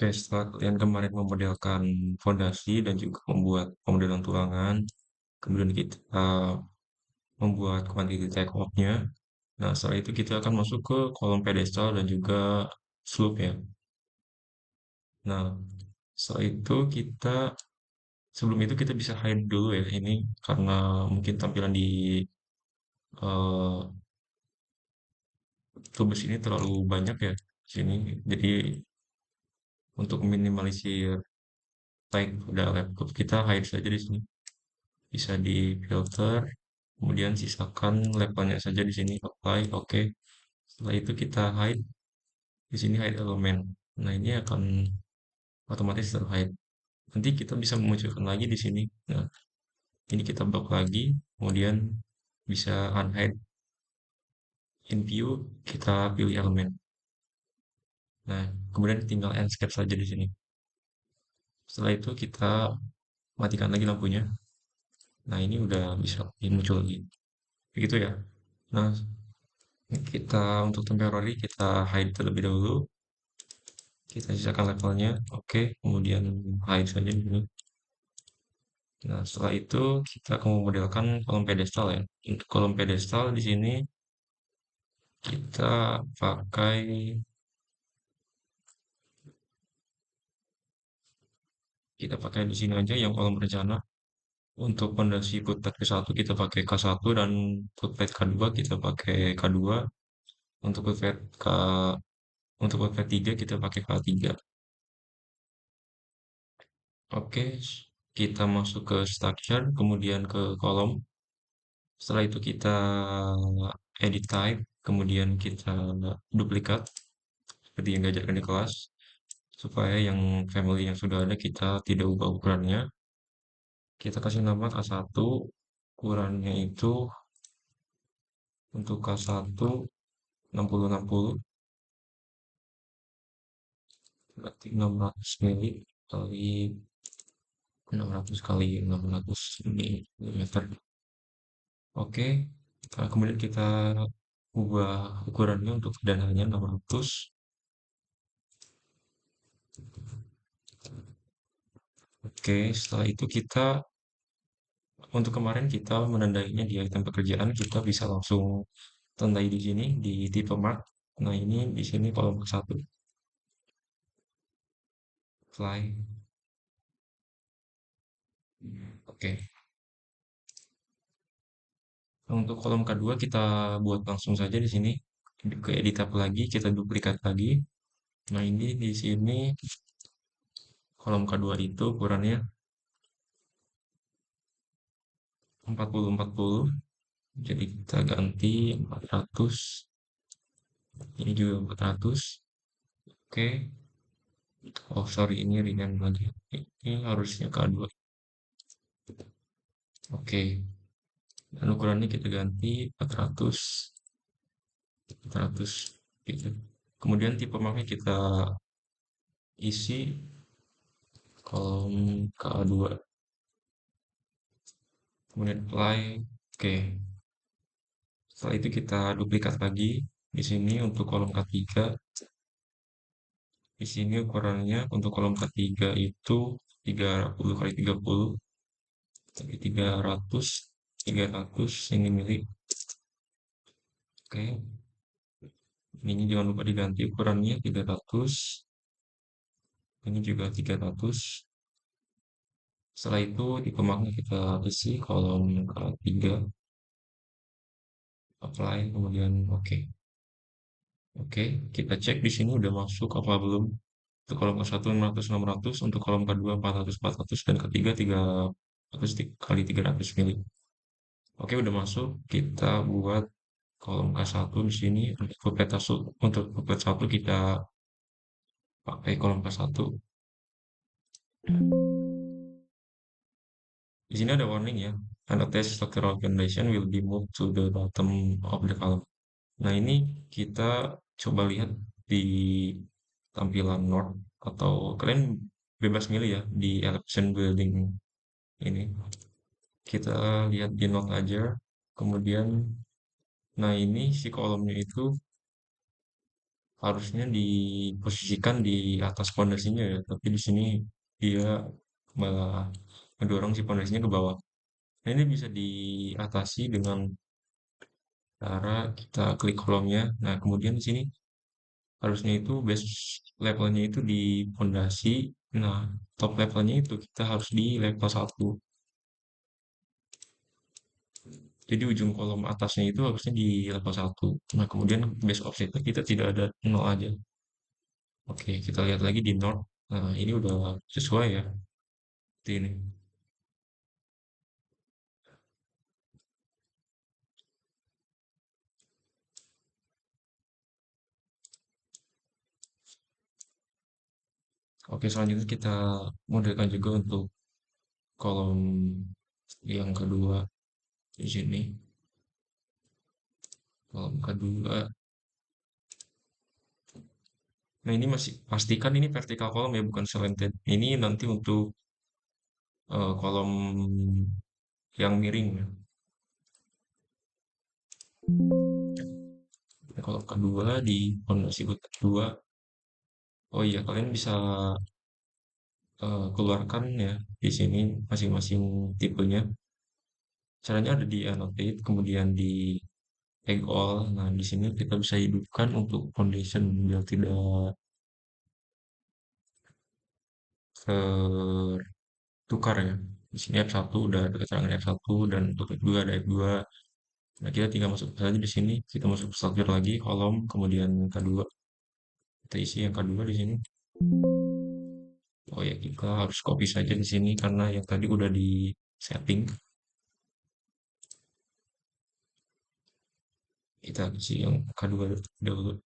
Oke, setelah kalian kemarin memodelkan fondasi dan juga membuat pemodelan tulangan, kemudian kita membuat quantity take off-nya. Nah, setelah itu kita akan masuk ke kolom pedestal dan juga slope ya. Nah, setelah itu sebelum itu kita bisa hide dulu ya ini karena mungkin tampilan di eh, tubes ini terlalu banyak ya di sini. Jadi untuk minimalisir type pada laptop kita hide saja di sini. Bisa di filter, kemudian sisakan labelnya saja di sini apply, oke. Setelah itu kita hide di sini hide elemen. Nah, ini akan otomatis terhide. Nanti kita bisa memunculkan lagi di sini. Nah, ini kita blok lagi, kemudian bisa unhide in view, kita pilih elemen. Nah, kemudian tinggal Enscape saja di sini. Setelah itu kita matikan lagi lampunya. Nah, ini udah bisa muncul lagi. Begitu ya. Nah, kita untuk temporary kita hide terlebih dahulu. Kita sisakan levelnya, oke. Kemudian hide saja di sini. Nah, setelah itu kita akan memodelkan kolom pedestal ya. Untuk kolom pedestal di sini kita pakai di sini aja yang kolom rencana. Untuk fondasi footpad ke-1 kita pakai K1 dan footpad K2 kita pakai K2. Untuk footpad K untuk footpad 3 kita pakai K3. Oke, kita masuk ke structure, kemudian ke kolom. Setelah itu kita edit type, kemudian kita duplikat seperti yang diajarkan di kelas, supaya yang family yang sudah ada kita tidak ubah ukurannya. Kita kasih nama K1, ukurannya itu untuk K1 60-60, berarti 600 mili kali 600 kali 600 milimeter. Oke, kemudian kita ubah ukurannya untuk dananya 600. Oke, setelah itu untuk kemarin kita menandainya di item pekerjaan, kita bisa langsung tandai di sini di tipe mark. Nah, ini di sini kolom ke-1. Fly. Oke. Nah, untuk kolom kedua kita buat langsung saja di sini. Ke edit tab lagi, kita duplikat lagi. Nah, ini di sini kolom kedua itu ukurannya 40-40. Jadi kita ganti 400. Ini juga 400. Oke. Oh, sorry, ini ringan lagi. Ini harusnya K2. Oke. Dan ukurannya kita ganti 400. 400 gitu. Kemudian tipe marknya kita isi kolom K2. Kemudian apply. Oke. Setelah itu kita duplikat lagi di sini untuk kolom K3. Di sini ukurannya untuk kolom K3 itu 30 kali 30, tapi 300 ini mili. Oke. Ini jangan lupa diganti ukurannya 300. Ini juga 300. Setelah itu di pemaknya kita isi kolom K3, apply, kemudian oke. Oke, kita cek di sini udah masuk apa belum. Untuk kolom ke-1 600 untuk kolom kedua 400 dan ketiga 300 kali 300 mili. Oke, udah masuk. Kita buat kolom K1 di sini untuk pupet 1 kita pakai kolom K1. Di sini ada warning ya. Unattached structural foundation will be moved to the bottom of the column. Nah, ini kita coba lihat di tampilan Node atau kalian bebas milih ya di election building ini. Kita lihat di Node aja. Kemudian, nah ini si kolomnya itu harusnya diposisikan di atas pondasinya ya, tapi di sini dia malah mendorong si pondasinya ke bawah. Nah, ini bisa diatasi dengan cara kita klik kolomnya. Nah, kemudian di sini harusnya itu base levelnya itu di pondasi. Nah, top levelnya itu kita harus di level 1. Jadi ujung kolom atasnya itu harusnya di level 1. Nah, kemudian base offsetnya kita tidak ada 0 aja. Oke, kita lihat lagi di Node. Nah, ini udah sesuai ya. Seperti ini. Oke, selanjutnya kita modelkan juga untuk kolom yang kedua di sini. Kolom kedua. Nah, ini masih pastikan ini vertikal kolom ya, bukan slanted. Ini nanti untuk kolom yang miring ya. Nah, kolom kedua di fondasi kedua. Oh iya, kalian bisa keluarkan ya di sini masing-masing tipenya. Caranya ada di annotate, kemudian di tag all. Nah, di sini kita bisa hidupkan untuk foundation biar tidak tertukar ya. Di sini F1 udah ada keterangan F1 dan untuk F2 ada F2. Nah, kita tinggal masuk saja di sini. Kita masuk struktur lagi, kolom, kemudian kedua. Kita isi yang kedua di sini. Oh ya, kita harus copy saja di sini karena yang tadi udah di setting. Kita isi yang kedua dulu.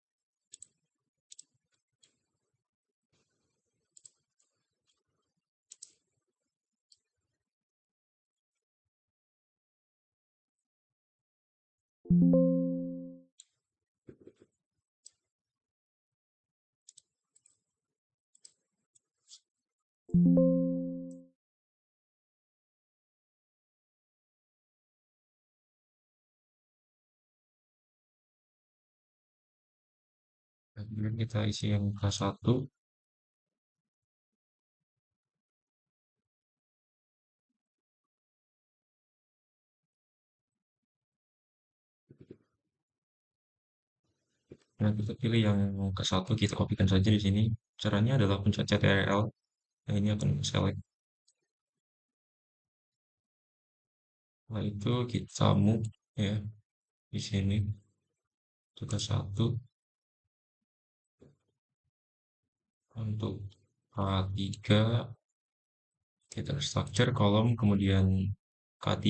Nah, kemudian kita isi yang K1. Nah, kita pilih yang K1, kita kopikan saja di sini. Caranya adalah pencet Ctrl. Nah, ini akan select. Setelah itu kita move ya di sini ke K1 untuk K3 kita structure kolom kemudian K3.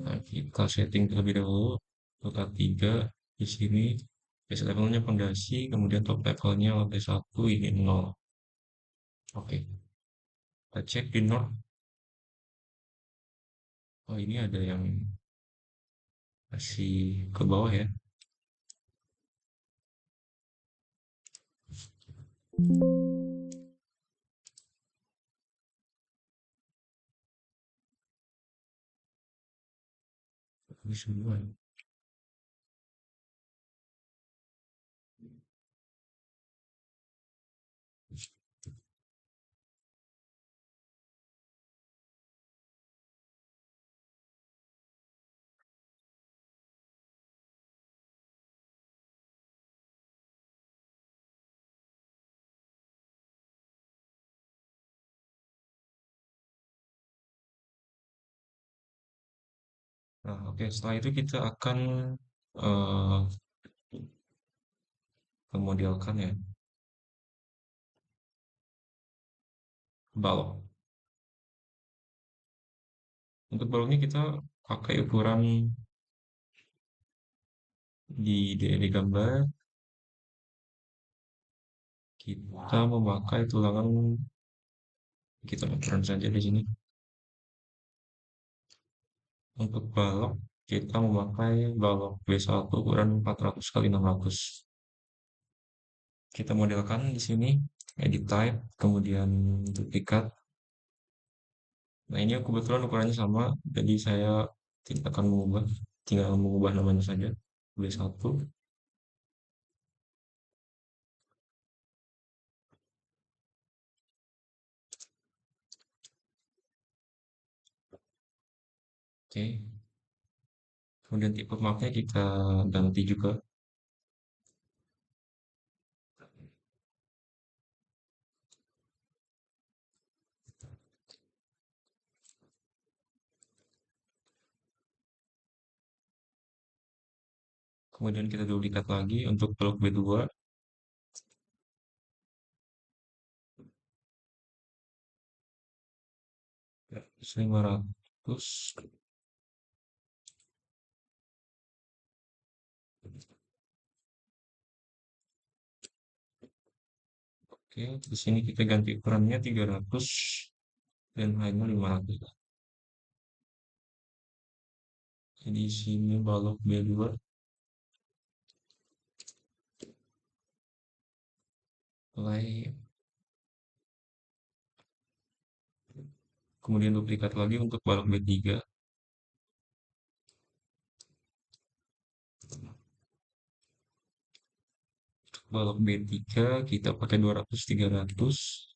Nah, kita setting terlebih dahulu untuk K3 di sini base levelnya pondasi, kemudian top levelnya lantai 1 ini 0. Oke, kita cek di Node. Oh, ini ada yang masih ke bawah ya. Ini semua. Nah, oke, setelah itu kita akan eh, memodelkan ya balok. Untuk baloknya kita pakai ukuran di gambar, kita memakai tulangan, kita ukuran saja di sini. Untuk balok, kita memakai balok B1 ukuran 400 kali 600. Kita modelkan di sini, edit type, kemudian duplikat. Nah, ini kebetulan ukurannya sama, jadi saya tidak akan mengubah, tinggal mengubah namanya saja. B1. Oke, kemudian tipe marknya kita ganti juga. Kemudian kita duplikat lagi untuk blok B2. Ya, 500. Oke, di sini kita ganti ukurannya 300 dan height-nya 500. Jadi di sini balok B2 mulai, kemudian duplikat lagi untuk balok B3. Balok B3 kita pakai 200 300.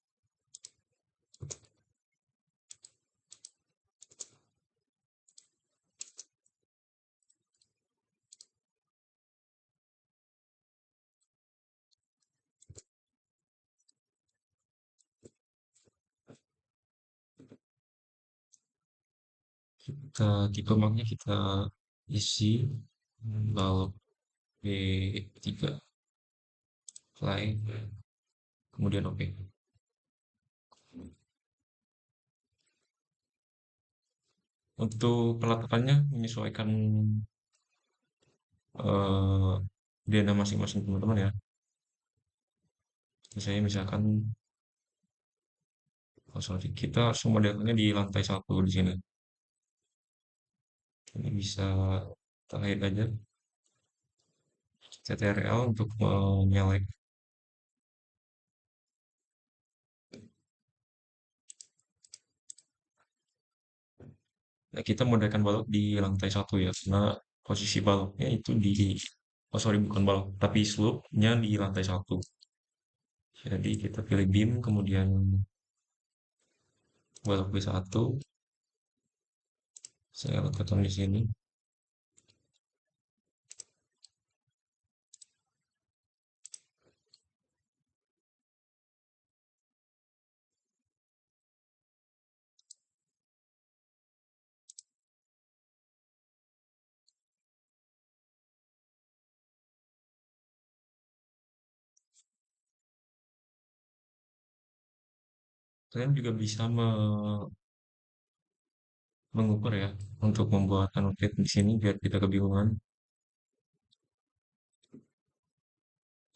Kita tipe marknya kita isi balok B3 fly, kemudian oke. Untuk peletakannya menyesuaikan eh dana masing-masing teman-teman ya. Saya misalkan, oh sorry, kita semua datanya di lantai 1 di sini. Ini bisa terkait aja CTRL untuk menyalek. Nah, kita modalkan balok di lantai 1 ya, karena posisi baloknya itu di, oh sorry bukan balok, tapi slope-nya di lantai 1. Jadi kita pilih beam, kemudian balok B1, saya letakkan di sini. Kalian juga bisa mengukur ya, untuk membuat annotate di sini biar kita kebingungan.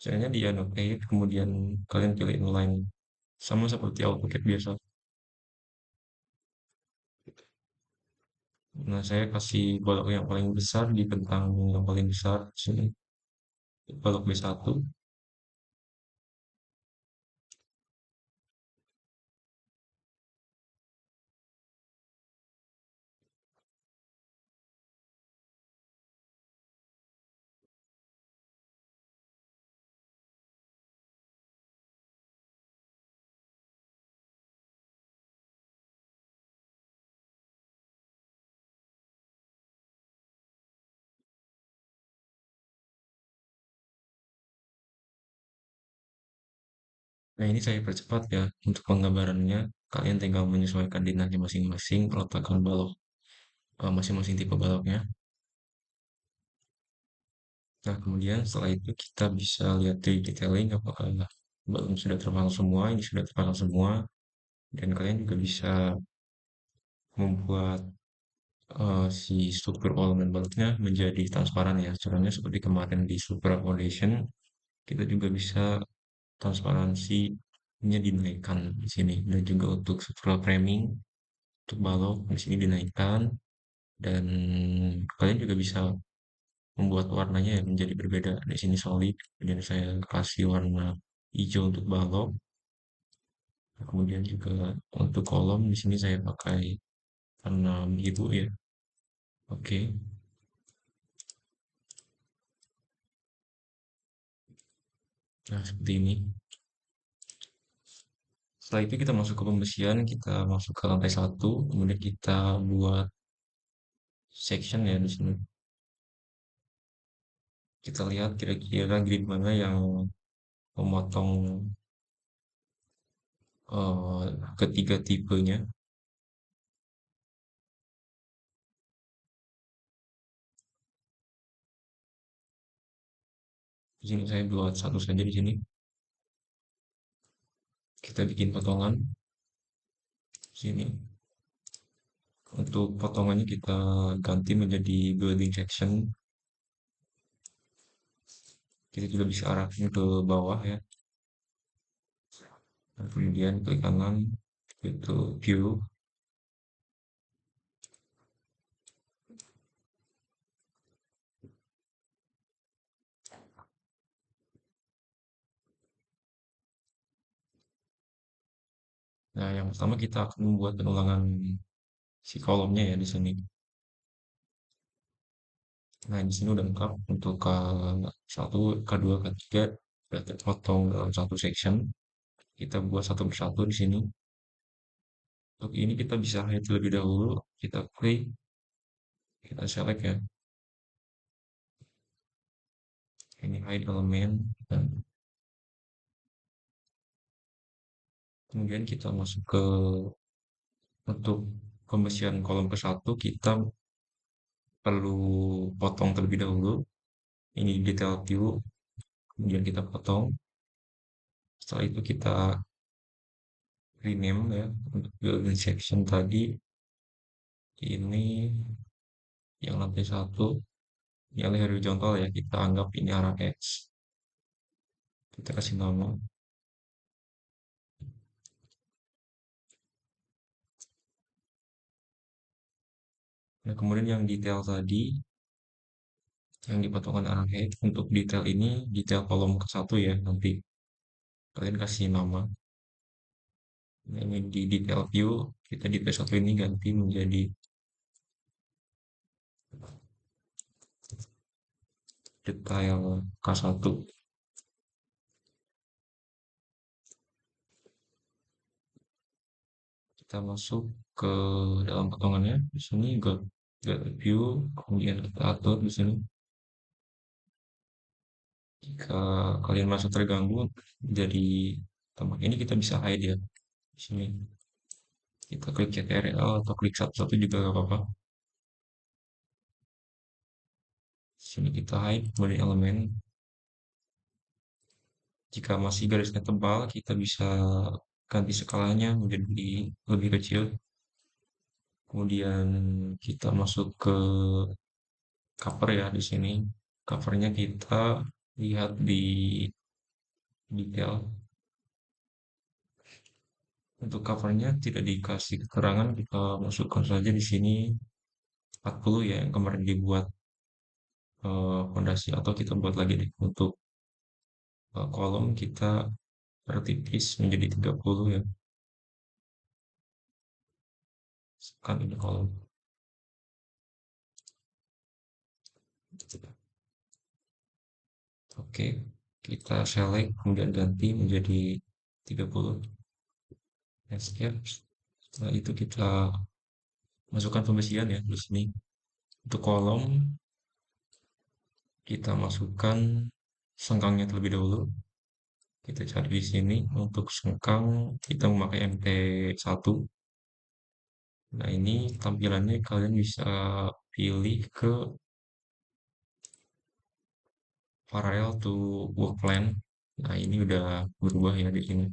Caranya di annotate, kemudian kalian pilih inline, sama seperti AutoCAD biasa. Nah, saya kasih balok yang paling besar di bentang yang paling besar di sini, balok B1. Nah, ini saya percepat ya untuk penggambarannya. Kalian tinggal menyesuaikan dinanya masing-masing, peletakan balok masing-masing tipe baloknya. Nah, kemudian setelah itu kita bisa lihat di detailing apakah balon sudah terpasang semua, ini sudah terpasang semua, dan kalian juga bisa membuat si struktur elemen baloknya menjadi transparan ya. Caranya seperti kemarin di Super Foundation, kita juga bisa transparansinya dinaikkan di sini, dan juga untuk struktural framing untuk balok di sini dinaikkan, dan kalian juga bisa membuat warnanya ya menjadi berbeda. Di sini solid, kemudian saya kasih warna hijau untuk balok. Kemudian juga untuk kolom di sini saya pakai warna biru ya. Oke. Nah, seperti ini. Setelah itu kita masuk ke pembersihan, kita masuk ke lantai satu, kemudian kita buat section ya di sini. Kita lihat kira-kira grid mana yang memotong ketiga tipenya. Di sini saya buat satu saja di sini. Kita bikin potongan di sini. Untuk potongannya kita ganti menjadi building section. Kita juga bisa arahkan ke bawah ya. Dan kemudian klik kanan, itu view. Nah, yang pertama kita akan membuat penulangan si kolomnya ya di sini. Nah, di sini udah lengkap untuk K1, K2, K3 sudah terpotong dalam satu section. Kita buat satu persatu di sini. Untuk ini kita bisa hide terlebih dahulu. Kita klik, kita select ya. Ini hide elemen dan kemudian kita masuk ke untuk pembersihan kolom ke satu kita perlu potong terlebih dahulu. Ini detail view, kemudian kita potong. Setelah itu kita rename ya untuk building section tadi. Ini yang lantai satu, yang horizontal ya kita anggap ini arah X. Kita kasih nama. Nah kemudian yang detail tadi, yang dipotongkan arah X untuk detail ini detail kolom ke satu ya nanti kalian kasih nama. Nah, ini di detail view kita detail satu ini ganti menjadi detail K1. Kita masuk ke dalam potongannya di sini get view, kemudian kita atur di sini. Jika kalian merasa terganggu dari tempat ini kita bisa hide ya di sini. Kita klik CTRL atau klik satu-satu juga gak apa-apa. Di sini kita hide kemudian elemen. Jika masih garisnya tebal, kita bisa ganti skalanya menjadi lebih kecil. Kemudian kita masuk ke cover ya di sini. Covernya kita lihat di detail. Untuk covernya tidak dikasih keterangan, kita masukkan saja di sini 40 ya yang kemarin dibuat fondasi atau kita buat lagi deh untuk kolom kita pertipis menjadi 30 ya. Kan ini kolom. Oke, kita select kemudian ganti menjadi 30. Escape. Setelah itu kita masukkan pembersihan ya di sini. Untuk kolom kita masukkan sengkangnya terlebih dahulu. Kita cari di sini untuk sengkang kita memakai MT1. Nah, ini tampilannya kalian bisa pilih ke parallel to work plan. Nah, ini udah berubah ya di sini.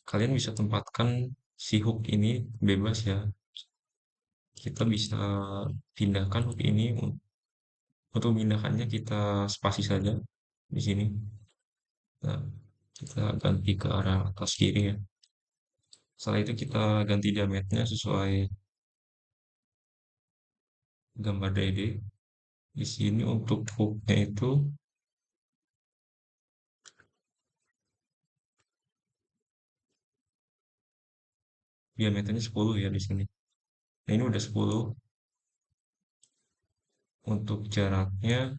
Kalian bisa tempatkan si hook ini bebas ya. Kita bisa pindahkan hook ini untuk memindahkannya kita spasi saja di sini. Nah, kita ganti ke arah atas kiri ya. Setelah itu kita ganti diameternya sesuai gambar DD. Di sini untuk hooknya itu diameternya 10 ya di sini. Nah, ini udah 10. Untuk jaraknya,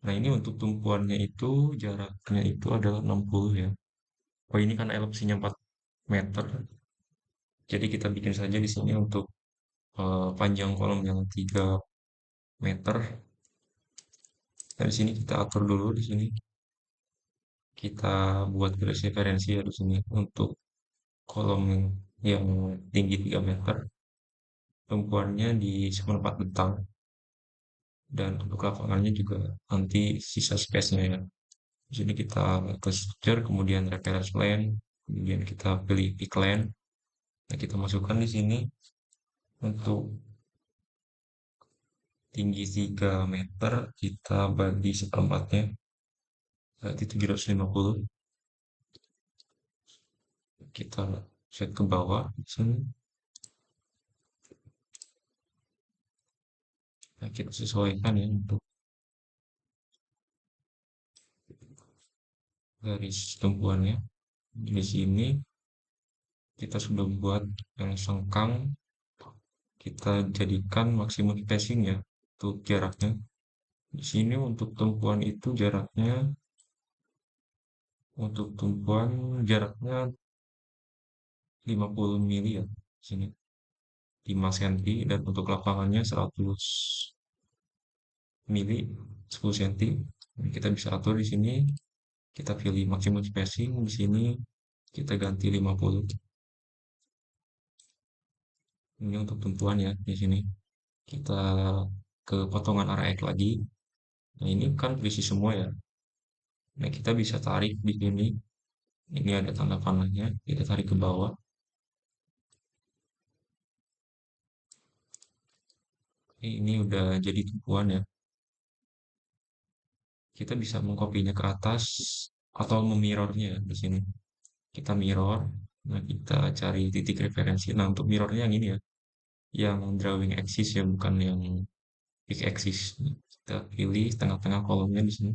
nah ini untuk tumpuannya itu jaraknya itu adalah 60 ya. Oh ini kan elipsinya 4 meter. Jadi kita bikin saja di sini untuk panjang kolom yang 3 meter. Nah, di sini kita atur dulu di sini. Kita buat garis referensi ya di sini untuk kolom yang tinggi 3 meter. Tumpuannya di seperempat bentang dan untuk lapangannya juga nanti sisa space-nya ya. Di sini kita ke structure, kemudian reference line, kemudian kita pilih pick line. Nah, kita masukkan di sini untuk tinggi 3 meter kita bagi seperempatnya berarti 750. Kita set ke bawah di sini. Nah, kita sesuaikan ya untuk garis tumpuannya. Di sini kita sudah buat yang sengkang, kita jadikan maksimum spacing ya untuk jaraknya. Di sini untuk tumpuan itu jaraknya, untuk tumpuan jaraknya 50 mili ya. Di sini 5 cm dan untuk lapangannya 100 mili 10 cm. Kita bisa atur di sini, kita pilih maksimum spacing di sini kita ganti 50. Ini untuk tumpuan ya di sini. Kita ke potongan arah X lagi. Nah, ini kan berisi semua ya. Nah, kita bisa tarik di sini. Ini ada tanda panahnya. Kita tarik ke bawah. Ini udah jadi tumpuan ya. Kita bisa mengkopinya ke atas atau memirrornya ya di sini. Kita mirror. Nah, kita cari titik referensi. Nah, untuk mirrornya yang ini ya. Yang drawing axis ya, bukan yang pick axis. Kita pilih tengah-tengah kolomnya di sini.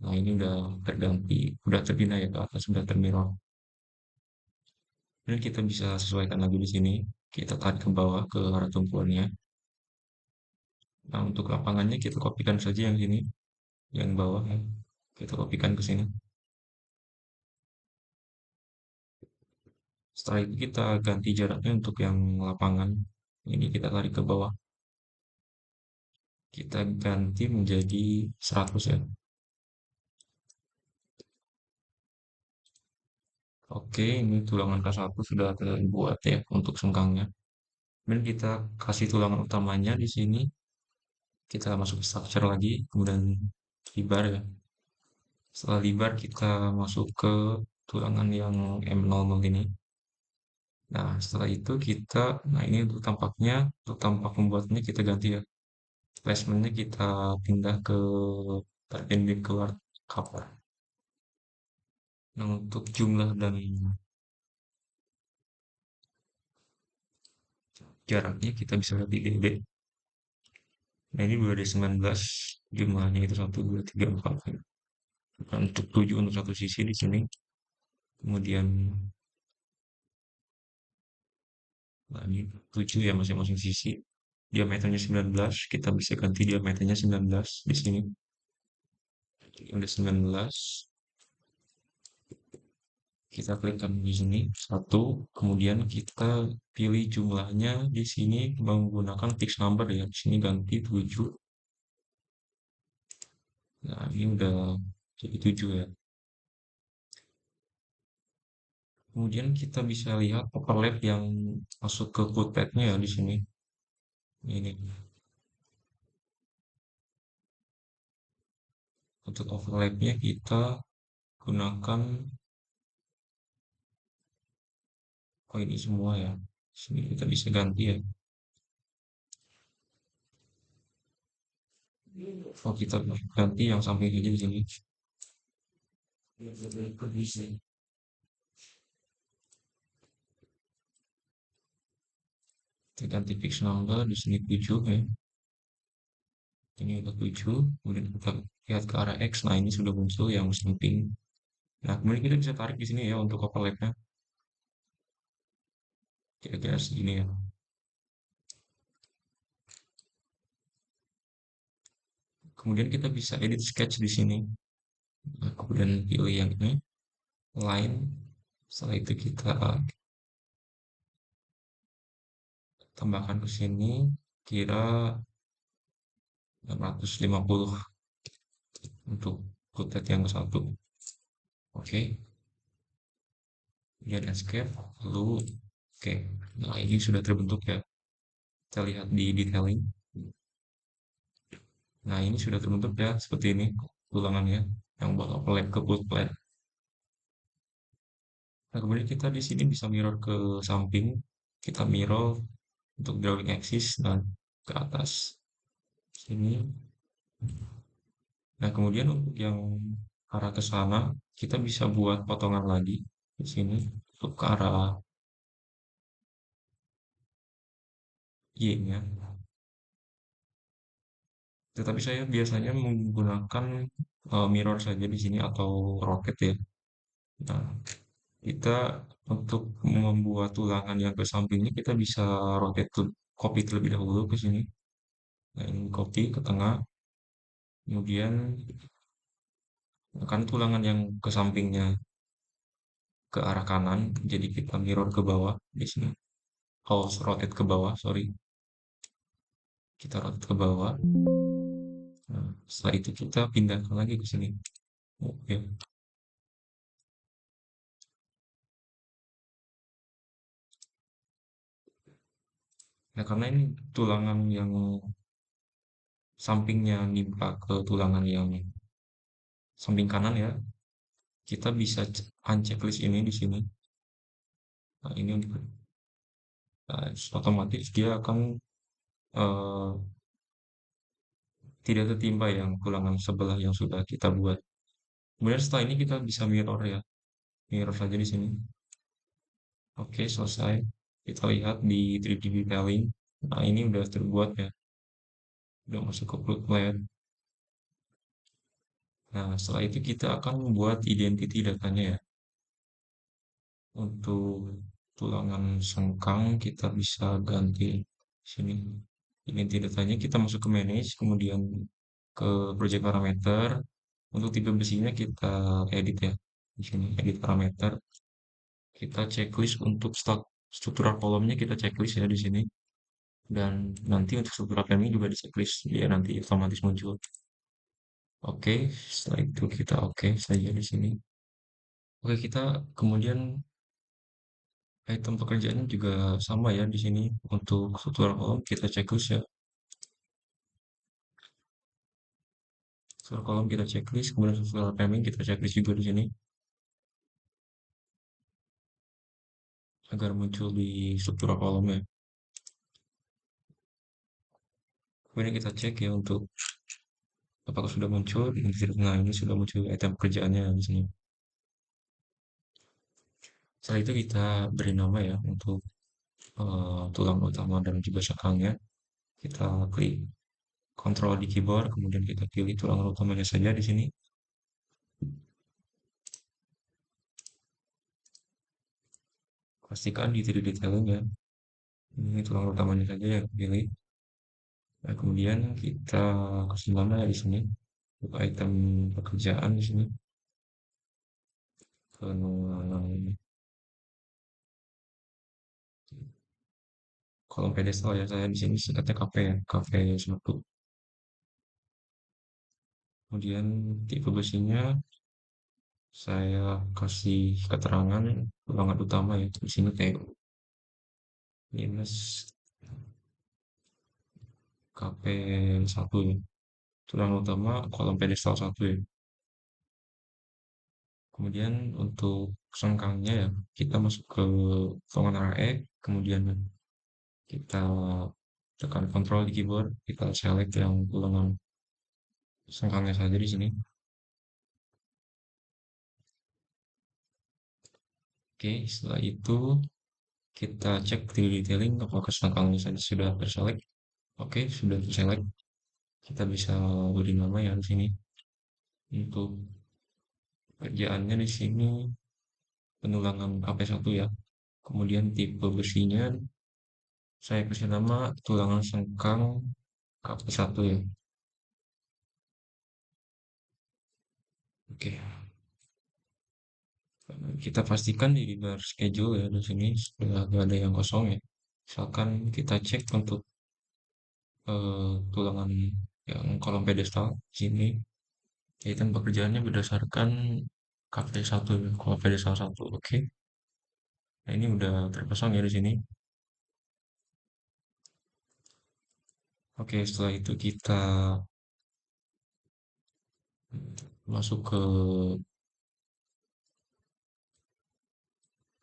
Nah, ini udah terganti, udah terpindah ya ke atas, sudah termirror. Dan kita bisa sesuaikan lagi di sini. Kita tarik ke bawah ke arah tumpuannya. Nah, untuk lapangannya kita kopikan saja yang sini, yang bawah ya. Kita kopikan ke sini. Setelah itu kita ganti jaraknya untuk yang lapangan. Ini kita tarik ke bawah. Kita ganti menjadi 100 ya. Oke, ini tulangan K1 sudah terbuat ya untuk sengkangnya. Dan kita kasih tulangan utamanya di sini. Kita masuk ke structure lagi, kemudian libar ya. Setelah libar kita masuk ke tulangan yang M00 ini. Nah, setelah itu kita, nah ini untuk tampaknya, untuk tampak membuatnya kita ganti ya. Placementnya kita pindah ke perpendicular cover. Nah, untuk jumlah dan jaraknya kita bisa lihat di DB. Nah, ini 2D19 jumlahnya itu 1, 2, 3, 4. Nah, untuk 7 untuk satu sisi di sini. Kemudian, nah ini 7 ya masing-masing sisi. Diameternya 19, kita bisa ganti diameternya 19 di sini. Ini udah 19. Kita klikkan di sini satu, kemudian kita pilih jumlahnya di sini menggunakan fixed number ya. Di sini ganti 7. Nah, ini udah jadi 7 ya. Kemudian kita bisa lihat overlap yang masuk ke footpadnya ya di sini. Ini untuk overlapnya kita gunakan ini semua ya. Sini kita bisa ganti ya. Oh, kita ganti yang samping aja di sini. Kita ganti fix number di sini 7 ya. Ini udah 7. Kemudian kita lihat ke arah X. Nah, ini sudah muncul yang samping. Nah, kemudian kita bisa tarik di sini ya untuk overlapnya. Kira-kira segini ya. Kemudian kita bisa edit sketch di sini. Nah, kemudian pilih yang ini, line. Setelah itu kita tambahkan ke sini kira 650 untuk kutet yang ke satu. Oke, kemudian escape, lalu oke. Nah, ini sudah terbentuk ya. Kita lihat di detailing. Nah, ini sudah terbentuk ya seperti ini tulangannya yang bakal pelek ke full plate. Nah, kemudian kita di sini bisa mirror ke samping. Kita mirror untuk drawing axis dan ke atas sini. Nah, kemudian untuk yang arah ke sana, kita bisa buat potongan lagi di sini untuk ke arah Y-nya. Tetapi saya biasanya menggunakan mirror saja di sini atau rocket ya. Nah, kita untuk membuat tulangan yang ke sampingnya kita bisa rotate copy terlebih dahulu ke sini. Nah, ini copy ke tengah, kemudian tekan tulangan yang ke sampingnya ke arah kanan, jadi kita mirror ke bawah di sini. Oh, rotate ke bawah, sorry. Kita rotate ke bawah. Nah, setelah itu kita pindahkan lagi ke sini. Oke. Nah, karena ini tulangan yang sampingnya nimpa ke tulangan yang samping kanan ya, kita bisa unchecklist ini di sini. Nah, ini nah, otomatis dia akan eh, tidak tertimpa yang tulangan sebelah yang sudah kita buat. Kemudian setelah ini kita bisa mirror ya, mirror saja di sini. Oke, selesai. Kita lihat di 3D detailing. Nah, ini udah terbuat ya, udah masuk ke plot plan. Nah, setelah itu kita akan membuat identity datanya ya. Untuk tulangan sengkang kita bisa ganti sini. Identity datanya kita masuk ke manage, kemudian ke project parameter. Untuk tipe besinya kita edit ya. Di sini edit parameter. Kita checklist untuk struktural kolomnya kita checklist ya di sini. Dan nanti untuk struktural framing juga di checklist, dia nanti otomatis muncul. Oke, setelah itu kita oke saja di sini. Oke, kita kemudian item pekerjaannya juga sama ya di sini. Untuk struktural kolom kita checklist ya. Struktural kolom kita checklist, kemudian struktural framing kita checklist juga di sini agar muncul di struktural kolomnya. Kemudian kita cek ya untuk apakah sudah muncul. Nah, ini sudah muncul item pekerjaannya di sini. Setelah itu kita beri nama ya untuk tulang utama dan juga cakangnya. Kita klik kontrol di keyboard, kemudian kita pilih tulang utamanya saja di sini. Pastikan di 3D detailing ya. Ini tulang utamanya saja yang pilih. Nah, kemudian kita kasih nama ya di sini untuk item pekerjaan di sini. Kolom pedestal ya saya di sini singkatnya KP ya, KP 1. Kemudian tipe besinya saya kasih keterangan ruangan utama ya di sini TU minus KP 1 ya. Tulang utama kolom pedestal 1 ya. Kemudian untuk sengkangnya ya kita masuk ke potongan arah E, kemudian kita tekan kontrol di keyboard, kita select yang ulangan sengkangnya saja di sini. Oke, setelah itu kita cek di detailing apakah sengkangnya saja sudah terselect. Oke, sudah terselect. Kita bisa beri nama ya di sini. Untuk kerjaannya di sini penulangan AP1 ya. Kemudian tipe besinya saya kasih nama tulangan sengkang KP1 ya. Oke, kita pastikan di bar schedule ya di sini sudah nggak ada yang kosong ya. Misalkan kita cek untuk tulangan yang kolom pedestal sini, kaitan pekerjaannya berdasarkan KP1 ya, kolom pedestal 1. Oke. Nah, ini udah terpasang ya di sini. Oke, setelah itu kita masuk ke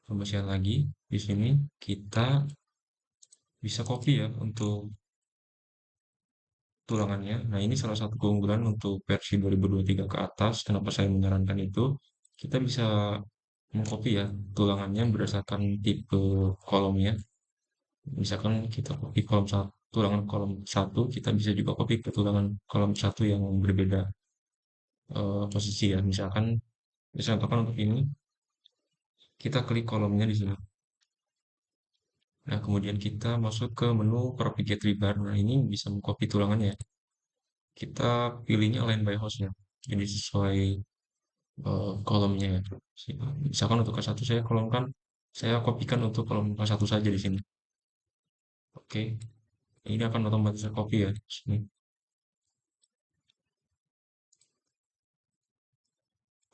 pembersihan lagi. Di sini kita bisa copy ya untuk tulangannya. Nah, ini salah satu keunggulan untuk versi 2023 ke atas. Kenapa saya menyarankan itu? Kita bisa mengcopy ya tulangannya berdasarkan tipe kolomnya. Misalkan kita copy kolom satu, tulangan kolom satu, kita bisa juga copy ke tulangan kolom satu yang berbeda posisi ya. Misalkan untuk ini, kita klik kolomnya di sini. Nah, kemudian kita masuk ke menu Propagate Rebar. Nah, ini bisa mengcopy tulangannya. Kita pilihnya align by host-nya. Jadi sesuai kolomnya ya. Misalkan untuk K1 saya kolomkan, saya kopikan untuk kolom K1 saja di sini. Oke, ini akan otomatis copy ya di sini.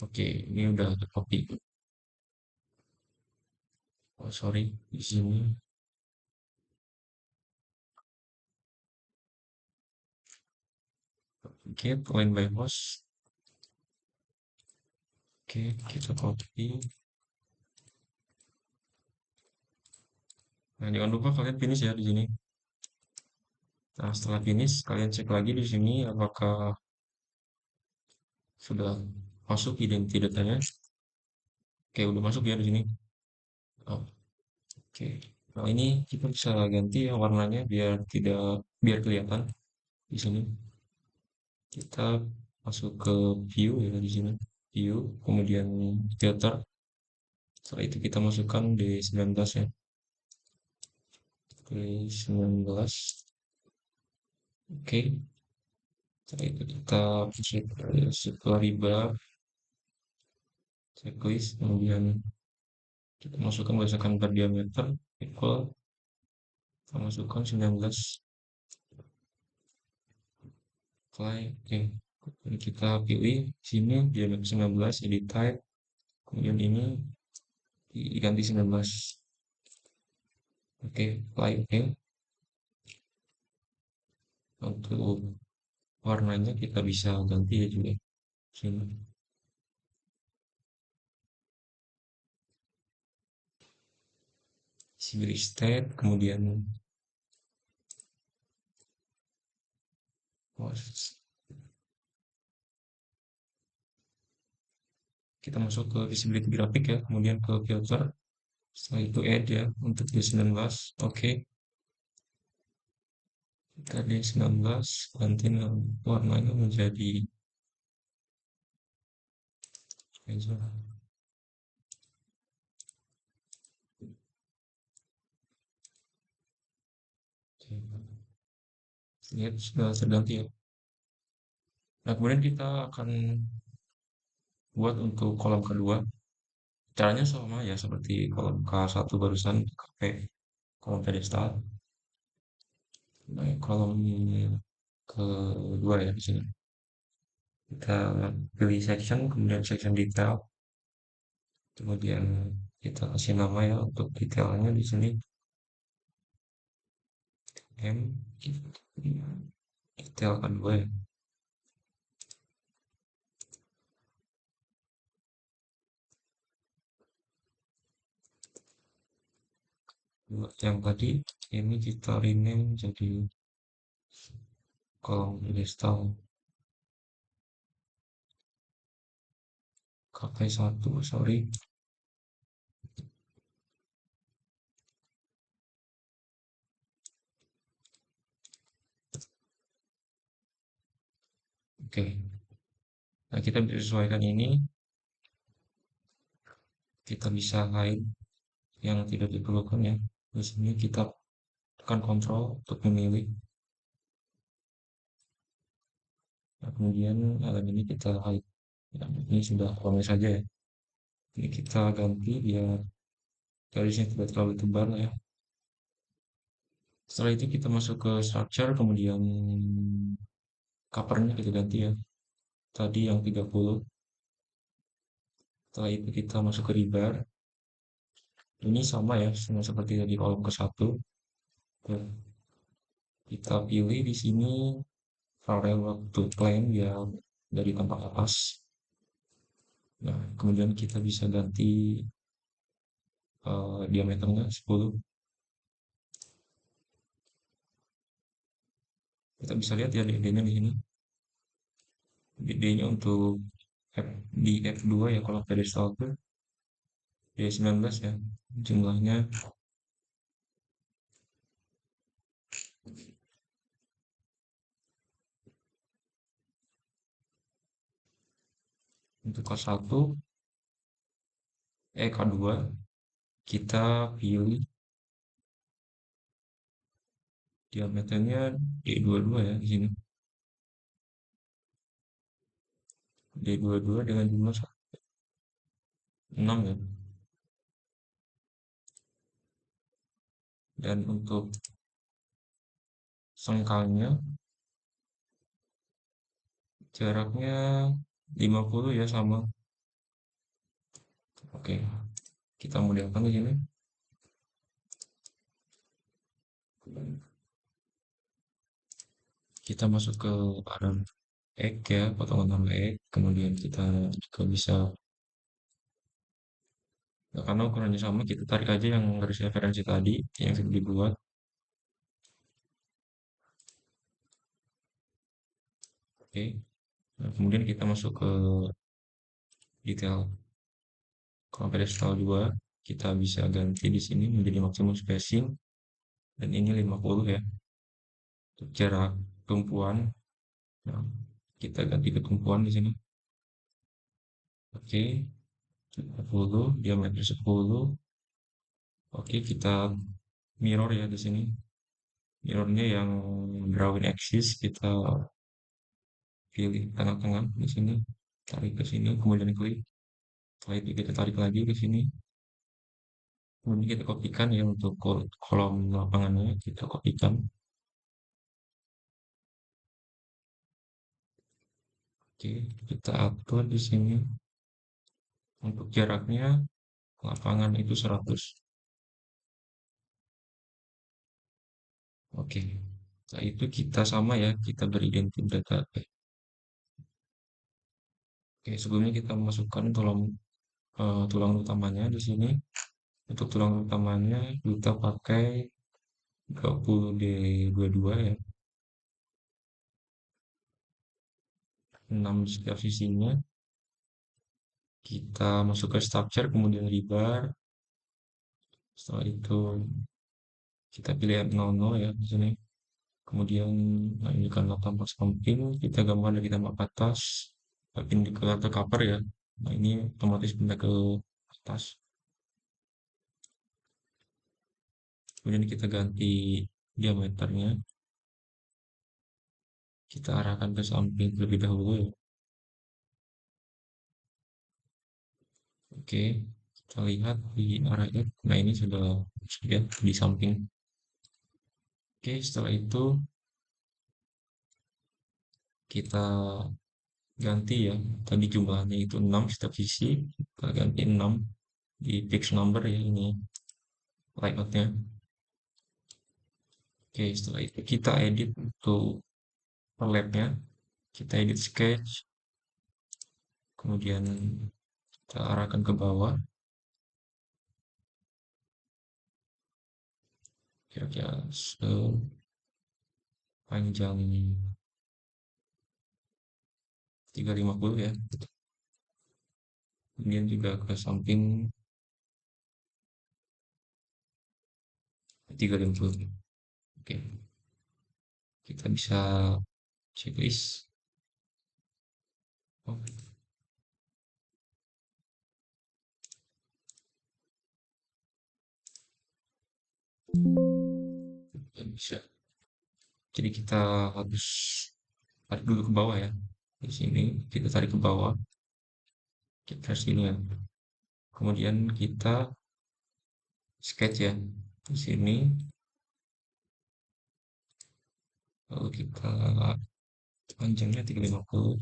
Oke, ini udah copy. Oh, sorry, di sini. Oke, align by host. Oke, kita copy. Nah, jangan lupa kalian finish ya di sini. Nah, setelah finish, kalian cek lagi di sini apakah sudah masuk identity datanya. Oke, udah masuk ya di sini. Oh, oke. Nah, ini kita bisa ganti ya warnanya biar kelihatan di sini. Kita masuk ke view ya di sini. View, kemudian filter. Setelah itu kita masukkan D19 ya. D19. Oke. Setelah itu kita masuk setelah riba checklist, kemudian kita masukkan berdasarkan diameter equal, kita masukkan 19 apply. Oke. Ini kita pilih sini diameter 19 edit type, kemudian ini diganti 19. Oke, apply. Oke. Untuk warnanya kita bisa ganti ya juga sini. Civil state, kemudian oh, kita masuk ke visibility grafik ya, kemudian ke filter. Setelah itu add ya untuk D19. Oke, kita D19 ganti warnanya menjadi hijau. Lihat sudah terganti ya. Nah, kemudian kita akan buat untuk kolom kedua. Caranya sama ya seperti kolom K1 barusan, KP, kolom pedestal. Nah, kolom kedua ya di sini. Kita pilih section, kemudian section detail, kemudian kita kasih nama ya untuk detailnya di sini M, detail kedua ya. Buat yang tadi ini kita rename jadi kolom pedestal KP1, sorry. Oke, nah kita bisa sesuaikan ini, kita bisa hide yang tidak diperlukan ya. Di sini kita tekan Ctrl untuk memilih. Nah, kemudian elemen ini kita hide. Ya, ini sudah ramai saja ya. Ini kita ganti biar garisnya tidak terlalu tebal ya. Setelah itu kita masuk ke structure, kemudian covernya kita ganti ya. Tadi yang 30. Setelah itu kita masuk ke rebar. Ini sama ya, sama seperti tadi kolom ke satu. Kita pilih di sini parallel to plane ya dari tampak atas. Nah, kemudian kita bisa ganti diameternya 10. Kita bisa lihat ya D-nya di sini. D-nya untuk di F2 ya kalau pedestal itu D19 ya. Jumlahnya untuk K1, K2 kita pilih diameternya D22 ya di sini. D22 dengan jumlah 6 ya. Dan untuk sengkalnya jaraknya 50 ya sama. Oke, kita modelkan di sini. Kita masuk ke arah egg ya, potongan nama egg. Kemudian kita juga bisa, nah, karena ukurannya sama, kita tarik aja yang garis referensi tadi yang sudah dibuat. Oke, nah, kemudian kita masuk ke detail. Kalau pedestal 2 kita bisa ganti di sini menjadi maksimum spacing dan ini 50 ya. Untuk jarak tumpuan, nah, kita ganti ke tumpuan di sini. Oke, 10, diameter 10. Oke, kita mirror ya di sini. Mirrornya yang drawing axis kita pilih tengah-tengah di sini, tarik ke sini, kemudian klik. Setelah itu kita tarik lagi ke sini, kemudian kita kopikan ya untuk kolom lapangannya kita kopikan. Oke, kita atur di sini untuk jaraknya lapangan itu 100. Oke, setelah itu kita sama ya, kita beri identity data. Oke, sebelumnya kita masukkan tulang utamanya di sini. Untuk tulang utamanya kita pakai 20D22 ya, 6 di setiap sisinya. Kita masuk ke structure, kemudian rebar. Setelah itu kita pilih F00 ya di sini. Kemudian, nah ini karena tampak samping, kita gambar dari tampak atas, pindah ke atau cover ya. Nah ini otomatis pindah ke atas. Kemudian kita ganti diameternya. Kita arahkan ke samping terlebih dahulu ya. Oke, kita lihat di arah F. Nah ini sudah di samping. Oke, setelah itu kita ganti ya. Tadi jumlahnya itu 6 setiap sisi. Kita ganti 6 di fixed number ya ini layoutnya. Oke, setelah itu kita edit untuk overlapnya. Kita edit sketch. Kemudian kita arahkan ke bawah. Kira-kira sepanjang 350 ya. Kemudian juga ke samping 350. Oke, kita bisa checklist. Oh, bisa. Jadi kita harus tarik dulu ke bawah ya. Di sini kita tarik ke bawah. Kita sini ya. Kemudian kita sketch ya. Di sini, lalu kita panjangnya 350,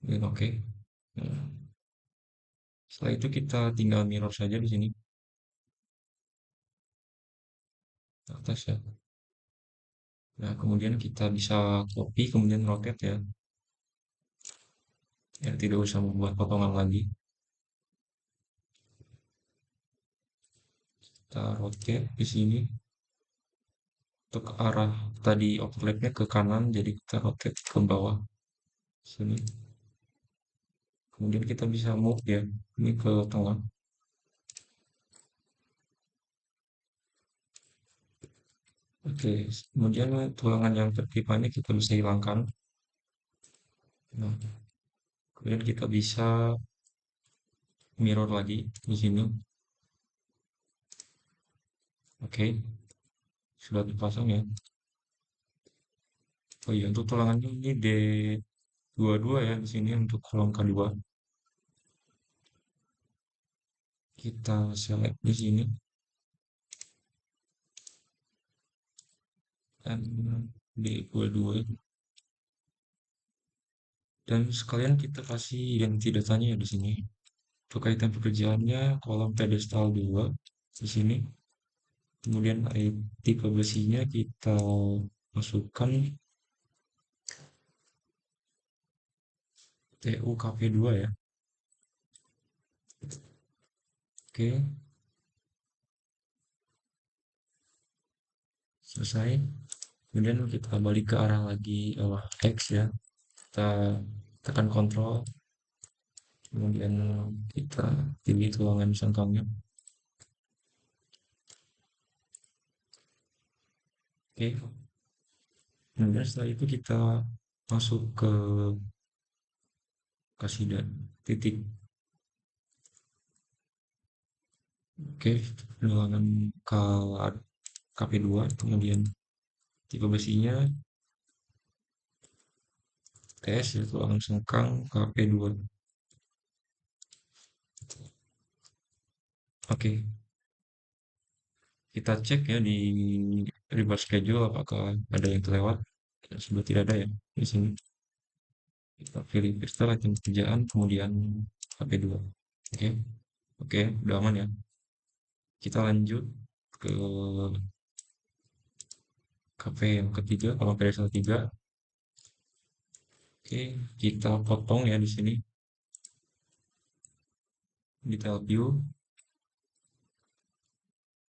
dan oke. Nah, setelah itu kita tinggal mirror saja di sini, ke atas ya. Nah, kemudian kita bisa copy, kemudian rotate ya. Ya, tidak usah membuat potongan lagi. Kita rotate di sini untuk arah tadi overlapnya ke kanan, jadi kita rotate ke bawah sini. Kemudian kita bisa move ya, ini ke tengah. Oke, kemudian tulangan yang tertimpa kita bisa hilangkan. Nah, kemudian kita bisa mirror lagi di sini. Oke, sudah dipasang ya. Oh iya, untuk tulangannya ini D22 ya di sini untuk kolom kedua. Kita select di sini dan D22, dan sekalian kita kasih ganti datanya ya di sini. Untuk kaitan pekerjaannya kolom pedestal 2 di sini. Kemudian tipe besinya kita masukkan TUKP2 ya. Oke, selesai. Kemudian kita balik ke arah lagi X ya. Kita tekan Ctrl, kemudian kita pilih tulangan sengkangnya. Oke, kemudian setelah itu kita masuk ke kasih titik. Oke, tulangan KP2, kemudian tipe besinya TS ya, tulangan sengkang KP2. Oke, kita cek ya di reverse schedule apakah ada yang terlewat. Ya, sudah tidak ada ya di sini. Kita pilih setelah item pekerjaan, kemudian HP2. Oke, oke, udah aman ya. Kita lanjut ke KP yang ketiga, kalau PDSL 3. Oke, kita potong ya di sini. Detail view.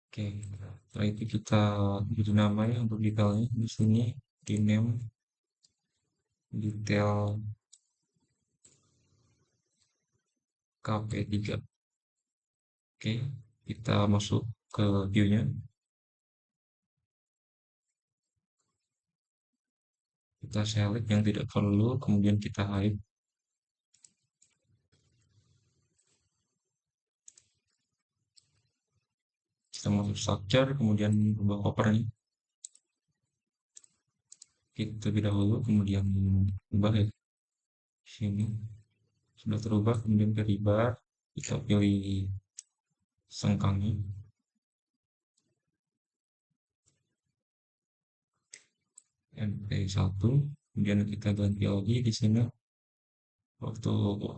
Oke, setelah itu kita beri nama ya untuk detailnya di sini, rename detail KP3. Oke, kita masuk ke view-nya. Kita select yang tidak perlu, kemudian kita hide. Kita masuk structure, kemudian ubah covernya. Kita terlebih dahulu, kemudian ubah ya. Sini sudah terubah, kemudian ke rebar, kita pilih sengkangnya. MP1, kemudian kita ganti lagi di sini waktu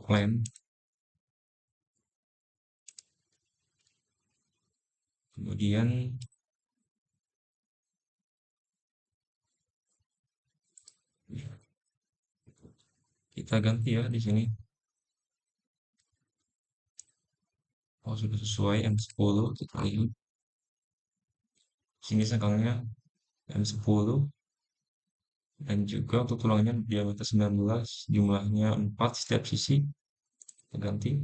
length, kemudian kita ganti ya di sini. Oh, sudah sesuai M10, kita lihat sini sengkangnya M10, dan juga untuk tulangnya diameter 19, jumlahnya 4 setiap sisi. Kita ganti.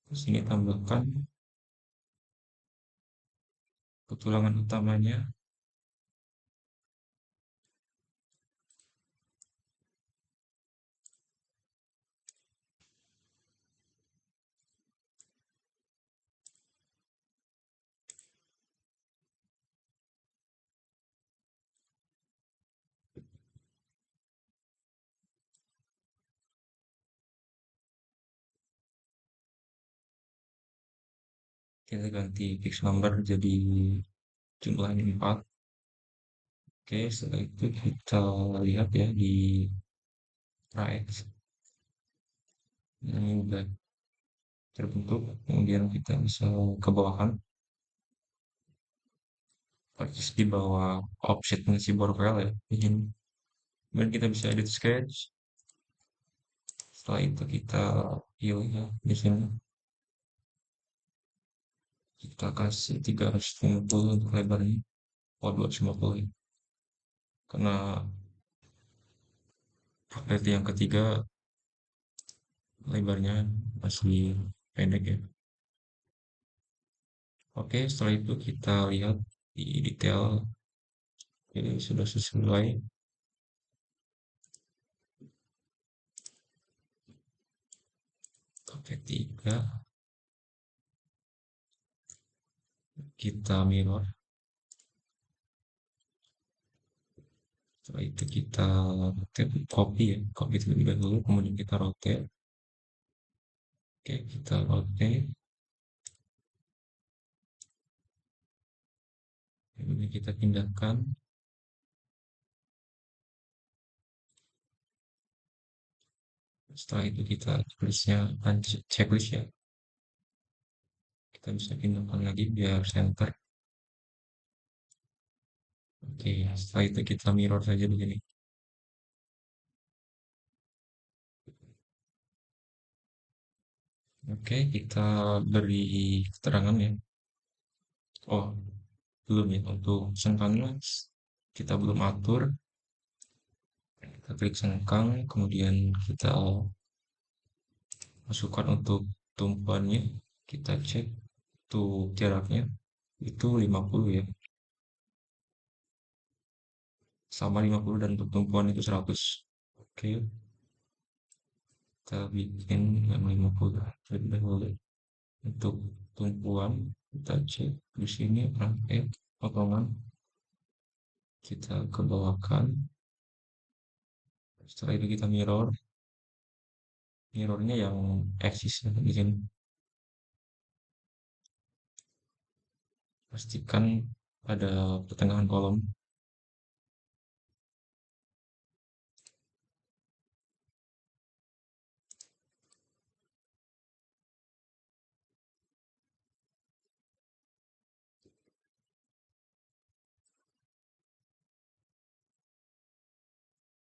Sini tambahkan tulangan utamanya. Kita ganti fix number jadi jumlahnya 4. Oke, setelah itu kita lihat ya di right. Ini udah terbentuk. Kemudian kita bisa ke bawahan. Persis di bawah offsetnya si borvel ya. Ini. Kemudian kita bisa edit sketch. Setelah itu kita pilih ya di sini. Kita kasih 350 untuk lebarnya. Oh, 250 ya. Karena properti yang ketiga lebarnya masih pendek ya. Oke, setelah itu kita lihat di detail. Jadi sudah sesuai. Oke, 3. Kita mirror. Setelah itu kita copy ya. Copy terlebih dahulu, kemudian kita rotate. Oke, kita rotate. Kemudian kita pindahkan. Setelah itu kita checklist ya. Kita bisa pindahkan lagi biar center. Oke, setelah itu kita mirror saja begini. Oke, kita beri keterangan ya. Oh, belum ya. Untuk sengkangnya kita belum atur. Kita klik sengkang, kemudian kita masukkan untuk tumpuannya. Kita cek untuk jaraknya itu 50 ya. Sama 50 dan untuk tumpuan itu 100. Oke, kita bikin yang 50 terlebih dahulu. Untuk tumpuan kita cek di sini rantai potongan kita kebawahkan. Setelah itu kita mirrornya yang eksis di sini. Pastikan ada pertengahan kolom.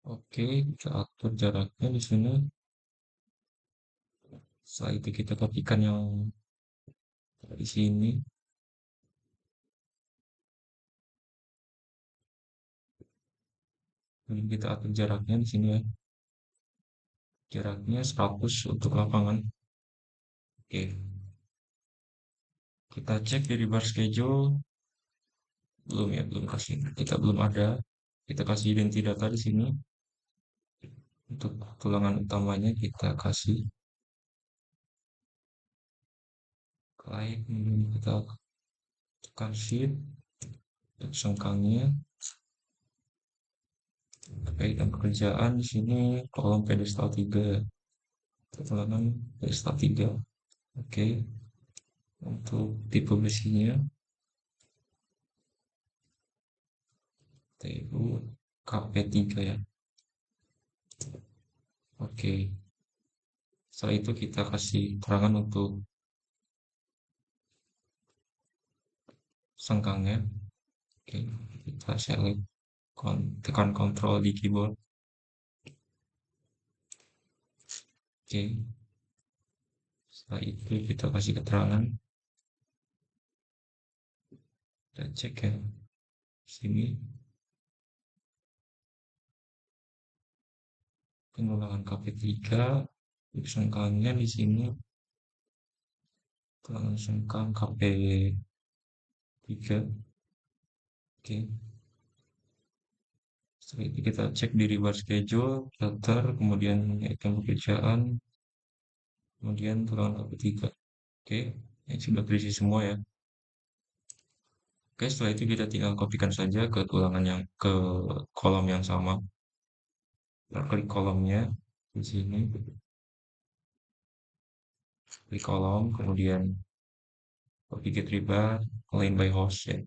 Oke, kita atur jaraknya di sini. Setelah itu kita kopikan yang di sini. Kemudian kita atur jaraknya di sini ya. Jaraknya 100 untuk lapangan. Oke. Kita cek di bar schedule. Belum ya, belum kasih. Kita belum ada. Kita kasih identity data di sini. Untuk tulangan utamanya kita kasih client. Kita tekan shift. Untuk sengkangnya. Terkait dengan pekerjaan di sini kolom pedestal 3. Tulangan pedestal 3. Oke. Untuk tipe besinya TU KP3 ya. Oke. Setelah itu kita kasih keterangan untuk sengkangnya. Oke, kita select tekan kontrol di keyboard. Oke. Setelah itu kita kasih keterangan. Kita cek ya. Sini pengulangan KP3, sengkangnya di sini tulangan sengkang KP3. Oke. Setelah itu kita cek di reverse schedule, filter, kemudian item pekerjaan, kemudian tulangan KP3. Oke, ini sudah terisi semua ya. Oke, setelah itu kita tinggal kopikan saja ke tulangan yang ke kolom yang sama. Kita klik kolomnya di sini, klik kolom, kemudian copy get rebar, line by host ya.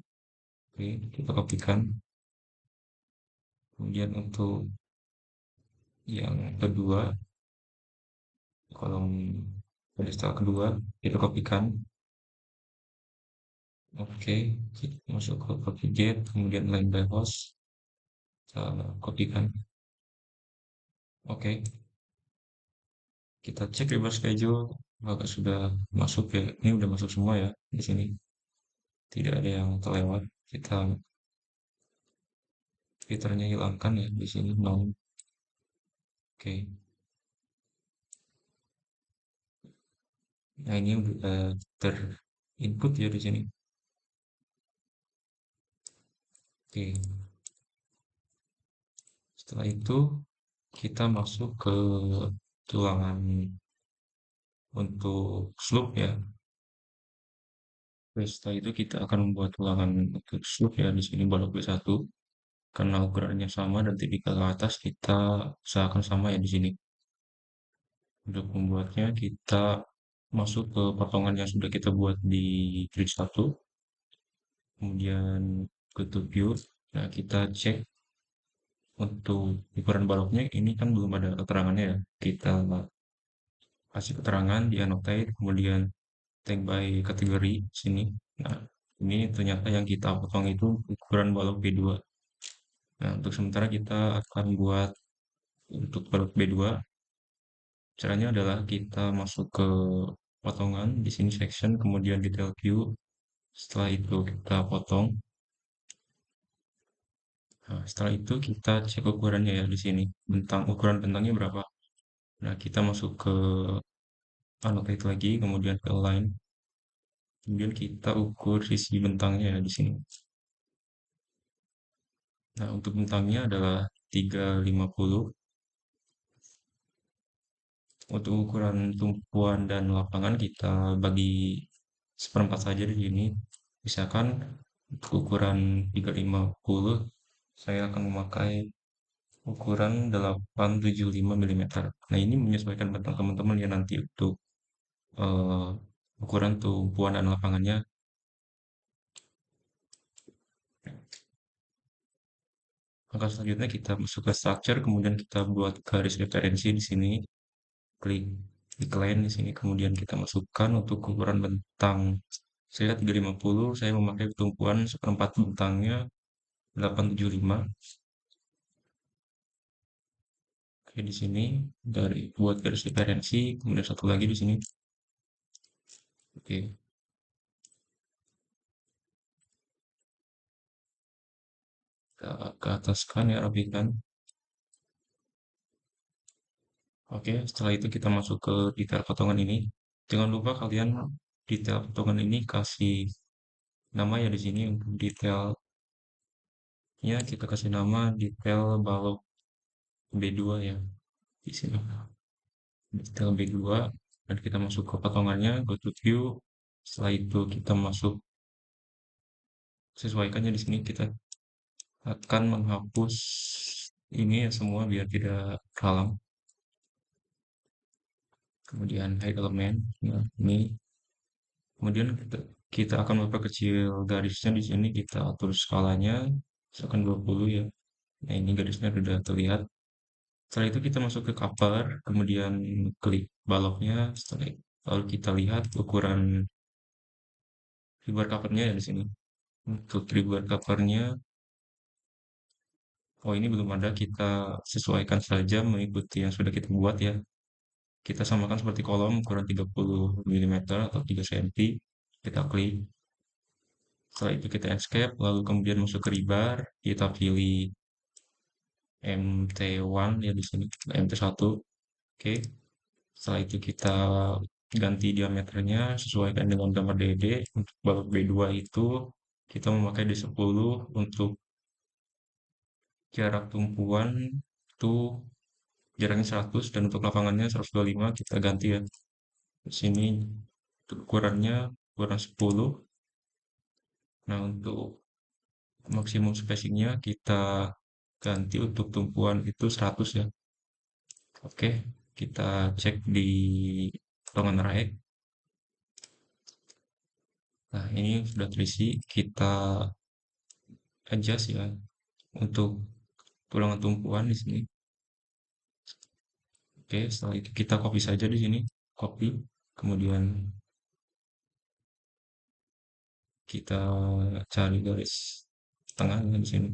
Oke, kita kopikan. Kemudian untuk yang kedua, kolom pedestal kedua, kita kopikan. Oke, kita masuk ke copy get, kemudian line by host, kita kopikan. Oke, kita cek reverse schedule, apakah sudah masuk ya. Ini udah masuk semua ya di sini. Tidak ada yang terlewat. Kita filternya hilangkan ya di sini none. Oke. Nah, ini udah terinput ya di sini. Oke. Setelah itu kita masuk ke tulangan untuk slope ya. Terus setelah itu kita akan membuat tulangan untuk slope ya di sini balok B1 karena ukurannya sama dan tipikal ke atas kita usahakan sama ya di sini. Untuk membuatnya kita masuk ke potongan yang sudah kita buat di grid 1, kemudian ke to view. Nah, kita cek untuk ukuran baloknya ini kan belum ada keterangannya ya. Kita kasih keterangan di annotate, kemudian tag by kategori sini. Nah, ini ternyata yang kita potong itu ukuran balok B2. Nah, untuk sementara kita akan buat untuk balok B2. Caranya adalah kita masuk ke potongan di sini section, kemudian detail view. Setelah itu kita potong. Nah, setelah itu kita cek ukurannya ya di sini. Ukuran bentangnya berapa? Nah, kita masuk ke annotate lagi, kemudian ke line. Kemudian kita ukur sisi bentangnya ya di sini. Nah, untuk bentangnya adalah 350. Untuk ukuran tumpuan dan lapangan kita bagi seperempat saja di sini. Misalkan untuk ukuran 350, saya akan memakai ukuran 875 mm. Nah, ini menyesuaikan bentang teman-teman ya nanti untuk eh, ukuran tumpuan dan lapangannya. Langkah selanjutnya kita masuk ke structure, kemudian kita buat garis referensi di sini, klik decline di sini, kemudian kita masukkan untuk ukuran bentang. Saya 350, saya memakai tumpuan seperempat bentangnya 875. Oke, di sini dari buat garis referensi, kemudian satu lagi di sini. Oke, kita ke ataskan ya, rapikan. Oke, setelah itu kita masuk ke detail potongan ini. Jangan lupa kalian detail potongan ini kasih nama ya di sini untuk detailnya kita kasih nama detail balok B2 ya di sini. Detail B2 dan kita masuk ke potongannya, go to view. Setelah itu kita masuk sesuaikannya di sini kita akan menghapus ini ya semua biar tidak kalang. Kemudian hide element. Nah, ini kemudian kita akan memperkecil garisnya di sini kita atur skalanya misalkan 20 ya. Nah, ini garisnya sudah terlihat. Setelah itu kita masuk ke cover, kemudian klik baloknya, lalu kita lihat ukuran ribbon covernya ya di sini. Untuk ribbon covernya, oh ini belum ada, kita sesuaikan saja mengikuti yang sudah kita buat ya. Kita samakan seperti kolom ukuran 30 mm atau 3 cm. Kita klik. Setelah itu kita escape, lalu kemudian masuk ke rebar, kita pilih MT1 ya di sini, MT1. Oke. Setelah itu kita ganti diameternya sesuaikan dengan gambar DD. Untuk balok B2 itu kita memakai D10, untuk jarak tumpuan itu jaraknya 100 dan untuk lapangannya 125 kita ganti ya. Di sini untuk ukurannya ukuran 10. Nah, untuk maksimum spacingnya kita ganti untuk tumpuan itu 100 ya. Oke, kita cek di potongan right. Nah, ini sudah terisi, kita adjust ya untuk tulangan tumpuan di sini. Oke, setelah itu kita copy saja di sini, copy, kemudian kita cari garis tengahnya di sini,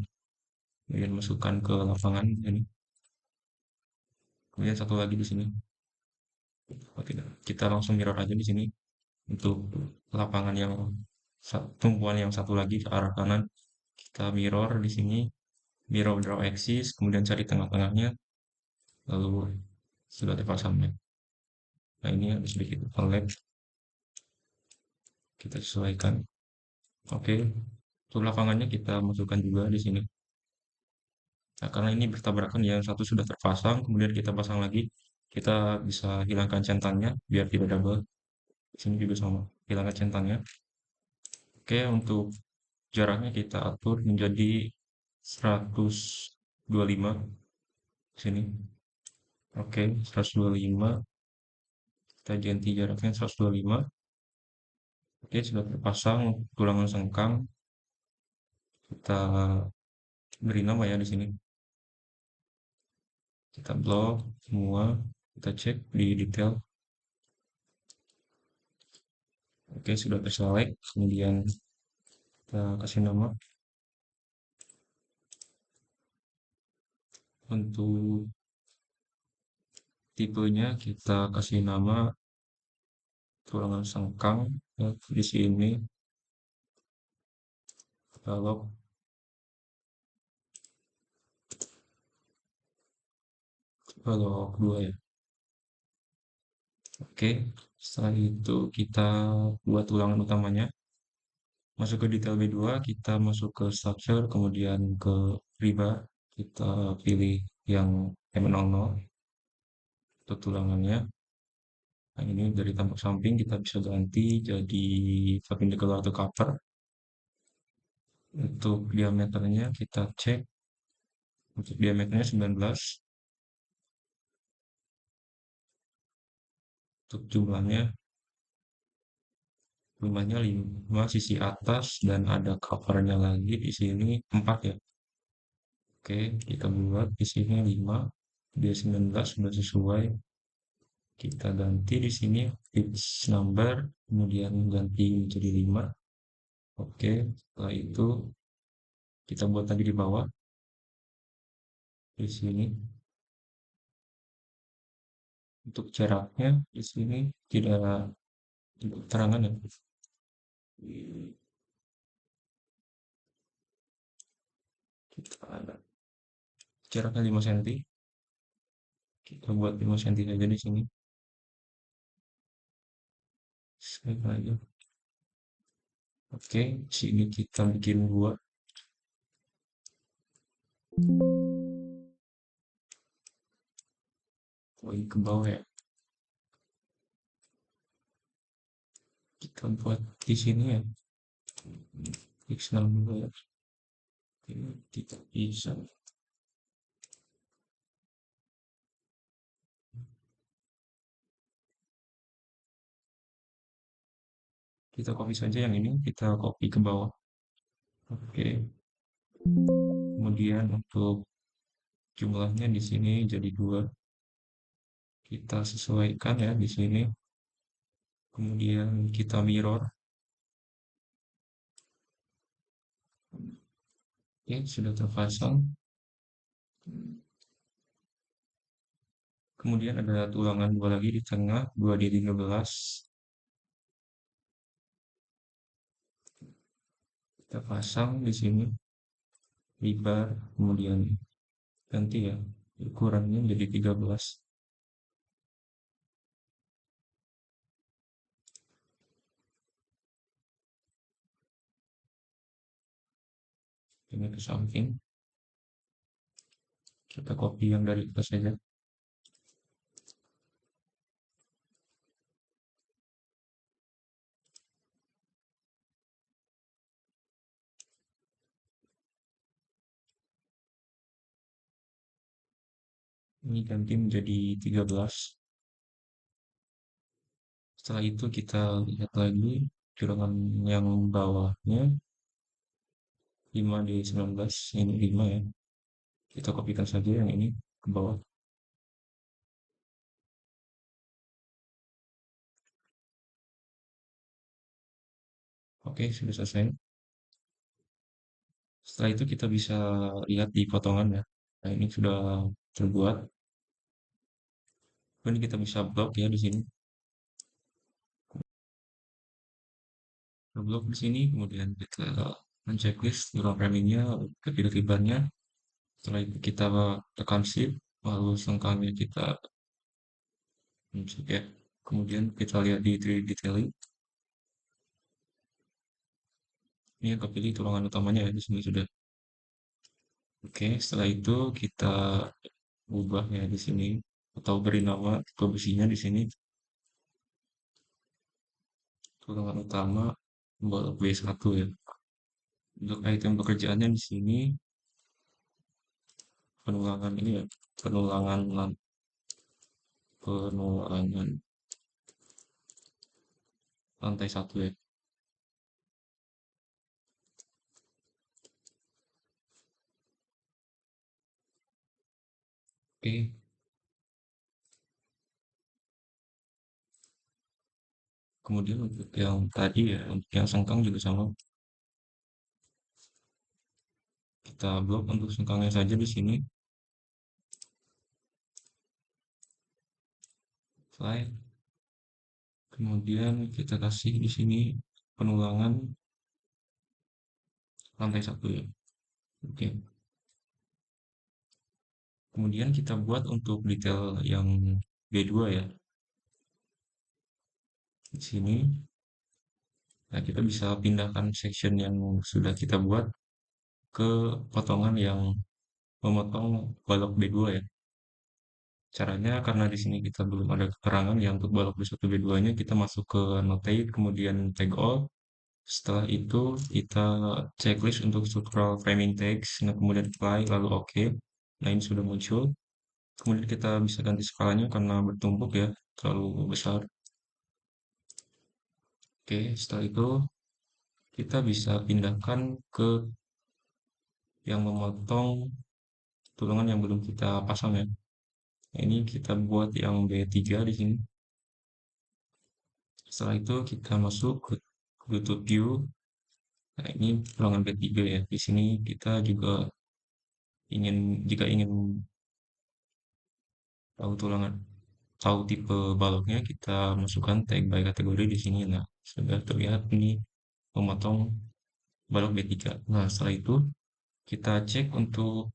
kemudian masukkan ke lapangan ini, kemudian satu lagi di sini. Oh, tidak, kita langsung mirror aja di sini untuk lapangan yang tumpuan yang satu lagi ke arah kanan. Kita mirror di sini, mirror draw axis, kemudian cari tengah-tengahnya, lalu sudah terpasangnya. Nah, ini ada sedikit overlap, kita sesuaikan. Oke, untuk lapangannya kita masukkan juga di sini. Nah, karena ini bertabrakan, yang satu sudah terpasang, kemudian kita pasang lagi, kita bisa hilangkan centangnya biar tidak double. Di sini juga sama, hilangkan centangnya. Oke, untuk jaraknya kita atur menjadi 125 di sini. Oke, 125. Kita ganti jaraknya 125. Oke, sudah terpasang tulangan sengkang. Kita beri nama ya di sini. Kita blok semua. Kita cek di detail. Oke, sudah terselect. Kemudian kita kasih nama. Untuk tipenya kita kasih nama tulangan sengkang ya, di sini kalau dua ya. Oke, setelah itu kita buat ulangan utamanya. Masuk ke detail B2, kita masuk ke structure, kemudian ke riba, kita pilih yang M00 untuk tulangannya. Nah, ini dari tampak samping kita bisa ganti jadi perpendicular atau cover. Untuk diameternya kita cek, untuk diameternya 19, untuk jumlahnya 5 sisi atas dan ada covernya lagi di sini 4 ya. Oke, kita buat di sini 5, dia 19 sudah sesuai. Kita ganti di sini pitch number, kemudian ganti menjadi 5. Oke, setelah itu kita buat lagi di bawah di sini. Untuk jaraknya di sini tidak terangan ya. Kita ada jaraknya 5 cm. Kita buat 5 cm saja di sini. Save aja. Oke, sini kita bikin 2. Oh, ini ke bawah ya. Kita buat di sini ya. X62 ya. Ini tidak bisa. Kita copy saja yang ini, kita copy ke bawah. Oke. Kemudian untuk jumlahnya di sini jadi 2. Kita sesuaikan ya di sini. Kemudian kita mirror. Oke, sudah terpasang. Kemudian ada tulangan 2 lagi di tengah, 2 di 13. Kita pasang di sini lebar, kemudian ganti ya ukurannya jadi 13. Ini ke samping. Kita copy yang dari atas saja. Ini ganti menjadi 13. Setelah itu kita lihat lagi turunan yang bawahnya 5 di 19, ini 5 ya. Kita kopikan saja yang ini ke bawah. Oke, sudah selesai. Setelah itu kita bisa lihat di potongan ya. Nah, ini sudah terbuat. Ini kita bisa blok ya di sini. Blok di sini, kemudian kita men-checklist ruang framingnya, pilih ribbonnya. Setelah itu kita tekan shift, lalu sengkangnya kita ya. Kemudian kita lihat di 3D detailing. Ini yang kepilih tulangan utamanya ya di sini sudah. Oke, setelah itu kita ubah ya di sini atau beri nama ke besinya di sini tulangan utama blok B1 ya. Untuk item pekerjaannya di sini penulangan ini ya, penulangan penulangan lantai 1 ya. Oke, kemudian untuk yang tadi ya, untuk yang sengkang juga sama. Kita blok untuk sengkangnya saja di sini. Slide. Kemudian kita kasih di sini penulangan lantai 1 ya. Oke. Kemudian kita buat untuk detail yang B2 ya. Di sini. Nah, kita bisa pindahkan section yang sudah kita buat ke potongan yang memotong balok B2 ya. Caranya karena di sini kita belum ada keterangan ya untuk balok B1 B2-nya kita masuk ke annotate kemudian tag all. Setelah itu kita checklist untuk structural framing tags, nah kemudian apply lalu oke. Nah, ini sudah muncul. Kemudian kita bisa ganti skalanya karena bertumpuk ya, terlalu besar. Oke, setelah itu kita bisa pindahkan ke yang memotong tulangan yang belum kita pasang ya. Nah, ini kita buat yang B3 di sini. Setelah itu kita masuk ke YouTube View. Nah, ini tulangan B3 ya. Di sini kita juga jika ingin tahu tulangan, tahu tipe baloknya, kita masukkan tag by kategori di sini. Nah, sudah terlihat ini memotong balok B3. Nah, setelah itu kita cek untuk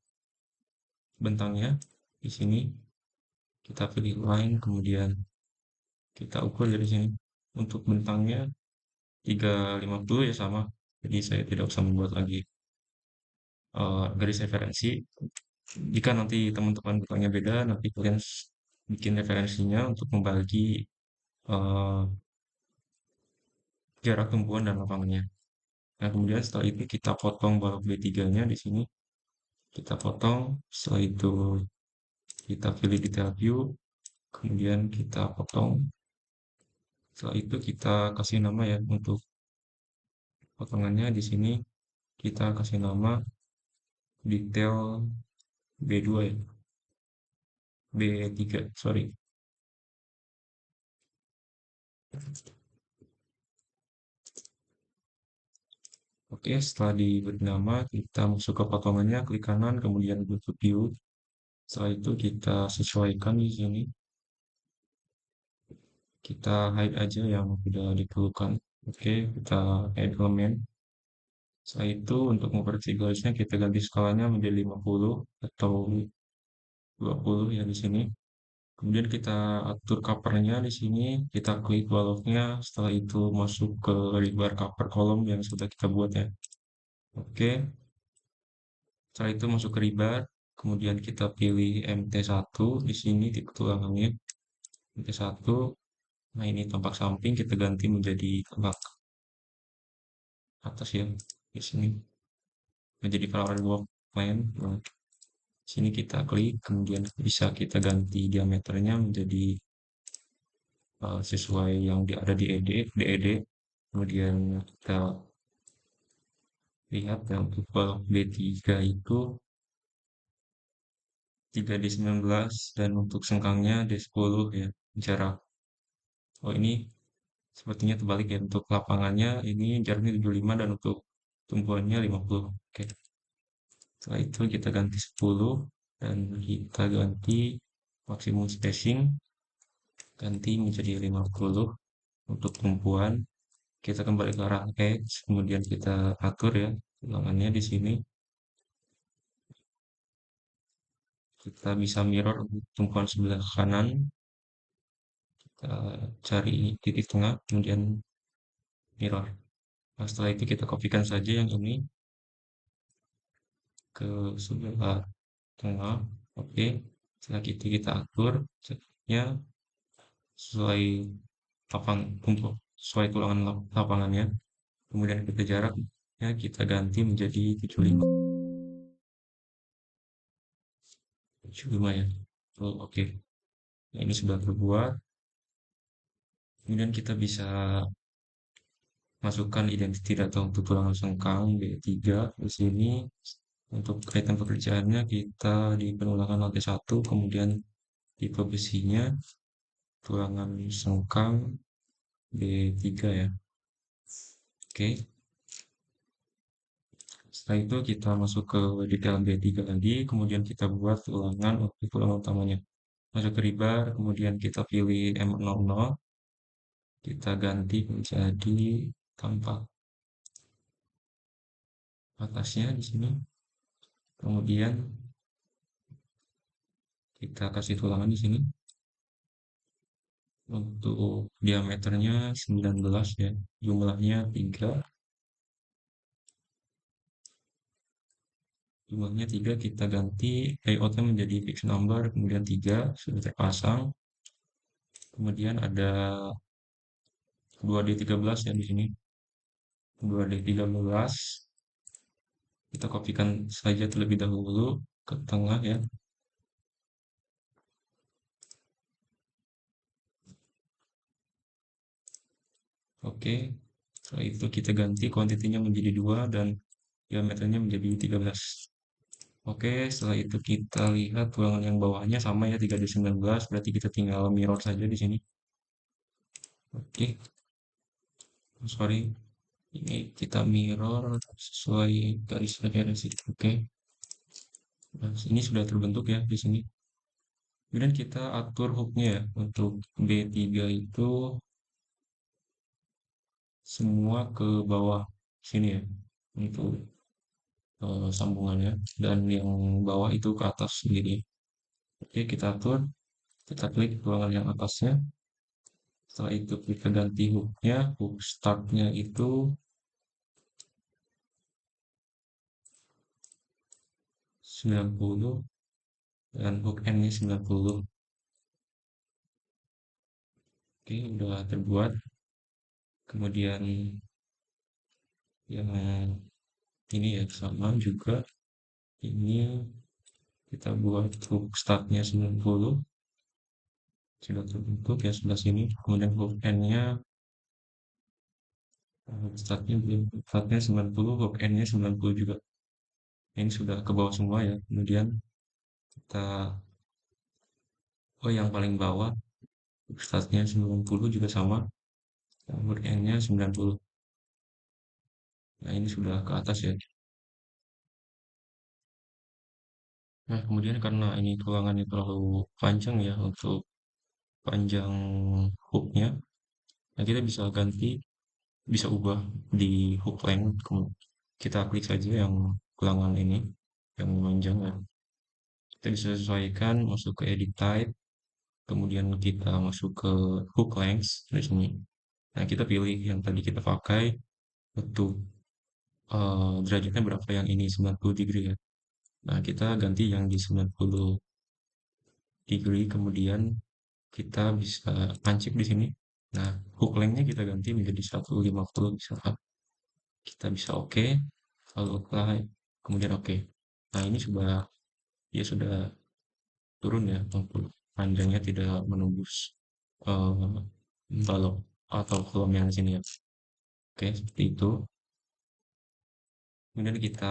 bentangnya di sini. Kita pilih line, kemudian kita ukur dari sini. Untuk bentangnya 350 ya sama. Jadi saya tidak usah membuat lagi garis referensi. Jika nanti teman-teman bentangnya beda, nanti kalian bikin referensinya untuk membagi eh, jarak tumpuan dan lapangannya. Nah, kemudian setelah itu kita potong balok B3-nya di sini. Kita potong, setelah itu kita pilih detail view, kemudian kita potong. Setelah itu kita kasih nama ya untuk potongannya di sini kita kasih nama detail B2 ya. B3, sorry. Oke, setelah diberi nama, kita masuk ke potongannya, klik kanan, kemudian go to view. Setelah itu kita sesuaikan di sini. Kita hide aja yang sudah diperlukan. Oke, kita add element. Setelah itu untuk memperkecil garisnya kita ganti skalanya menjadi 50 atau 20 ya di sini. Kemudian kita atur covernya di sini, kita klik baloknya, setelah itu masuk ke rebar cover kolom yang sudah kita buat ya. Oke, setelah itu masuk ke rebar, kemudian kita pilih MT1 di sini tipe tulangannya. MT1, nah ini tampak samping kita ganti menjadi tampak atas ya di sini menjadi parallel work plane. Nah, sini kita klik, kemudian bisa kita ganti diameternya menjadi sesuai yang ada di ED. Kemudian kita lihat yang untuk balok B3 itu 3D19 dan untuk sengkangnya D10 ya, jarak. Oh ini sepertinya terbalik ya, untuk lapangannya ini jaraknya 75 dan untuk tumpuannya 50. Oke. Setelah itu kita ganti 10 dan kita ganti maksimum spacing ganti menjadi 50 untuk tumpuan. Kita kembali ke arah X, kemudian kita atur ya ulangannya di sini. Kita bisa mirror untuk tumpuan sebelah kanan. Kita cari titik tengah, kemudian mirror. Nah, setelah itu kita kopikan saja yang ini ke sebelah tengah. Oke. Setelah itu kita atur jaraknya sesuai untuk sesuai tulangan lapangannya. Kemudian kita jaraknya kita ganti menjadi 75. 75 ya. Oh, oke. Nah, ini sudah terbuat. Kemudian kita bisa masukkan identity data untuk tulangan sengkang B3 di sini. Untuk kaitan pekerjaannya kita di penulangan lantai 1, kemudian tipe besinya tulangan sengkang B3 ya. Oke. Setelah itu kita masuk ke detail B3 lagi, kemudian kita buat tulangan untuk tulangan utamanya. Masuk ke rebar, kemudian kita pilih M00, kita ganti menjadi tanpa atasnya di sini. Kemudian kita kasih tulangan di sini. Untuk diameternya 19 ya, jumlahnya 3. Jumlahnya 3 kita ganti layoutnya menjadi fix number, kemudian 3 sudah terpasang. Kemudian ada 2D13 ya di sini. 2D13 kita kopikan saja terlebih dahulu ke tengah ya. Oke. Setelah itu kita ganti kuantitinya menjadi 2 dan diameternya menjadi 13. Oke, setelah itu kita lihat tulangan yang bawahnya sama ya 3D19, berarti kita tinggal mirror saja di sini. Oke, sorry, ini kita mirror sesuai garis referensi. Oke, nah, ini sudah terbentuk ya di sini. Kemudian kita atur hooknya ya untuk B3 itu semua ke bawah sini ya untuk sambungannya dan yang bawah itu ke atas sendiri. Oke, kita atur, kita klik ruangan yang atasnya. Setelah itu kita ganti hooknya, hook startnya itu 90 dan hook endnya 90. Oke, udah terbuat. Kemudian yang ini ya sama juga. Ini kita buat hook startnya 90. Sudah terbentuk ya sebelah sini. Kemudian hook endnya hook startnya belum. Startnya 90, hook endnya 90 juga. Ini sudah ke bawah semua ya. Kemudian kita yang paling bawah hook startnya 90 juga sama. Hook endnya 90. Nah, ini sudah ke atas ya. Nah, kemudian karena ini tulangannya terlalu panjang ya untuk panjang hooknya, nah kita bisa ganti, bisa ubah di hook length. Kita klik saja yang tulangan ini, yang panjang ya. Kita bisa sesuaikan, masuk ke edit type, kemudian kita masuk ke hook length di sini. Nah, kita pilih yang tadi kita pakai untuk derajatnya berapa yang ini 90 degree ya. Nah, kita ganti yang di 90 degree, kemudian kita bisa pancing di sini. Nah, hook length-nya kita ganti menjadi 150 misalkan. Kita bisa oke, lalu apply, kemudian oke. Nah, ini sudah turun ya untuk panjangnya tidak menembus balok atau kolom yang di sini ya. Oke, seperti itu. Kemudian kita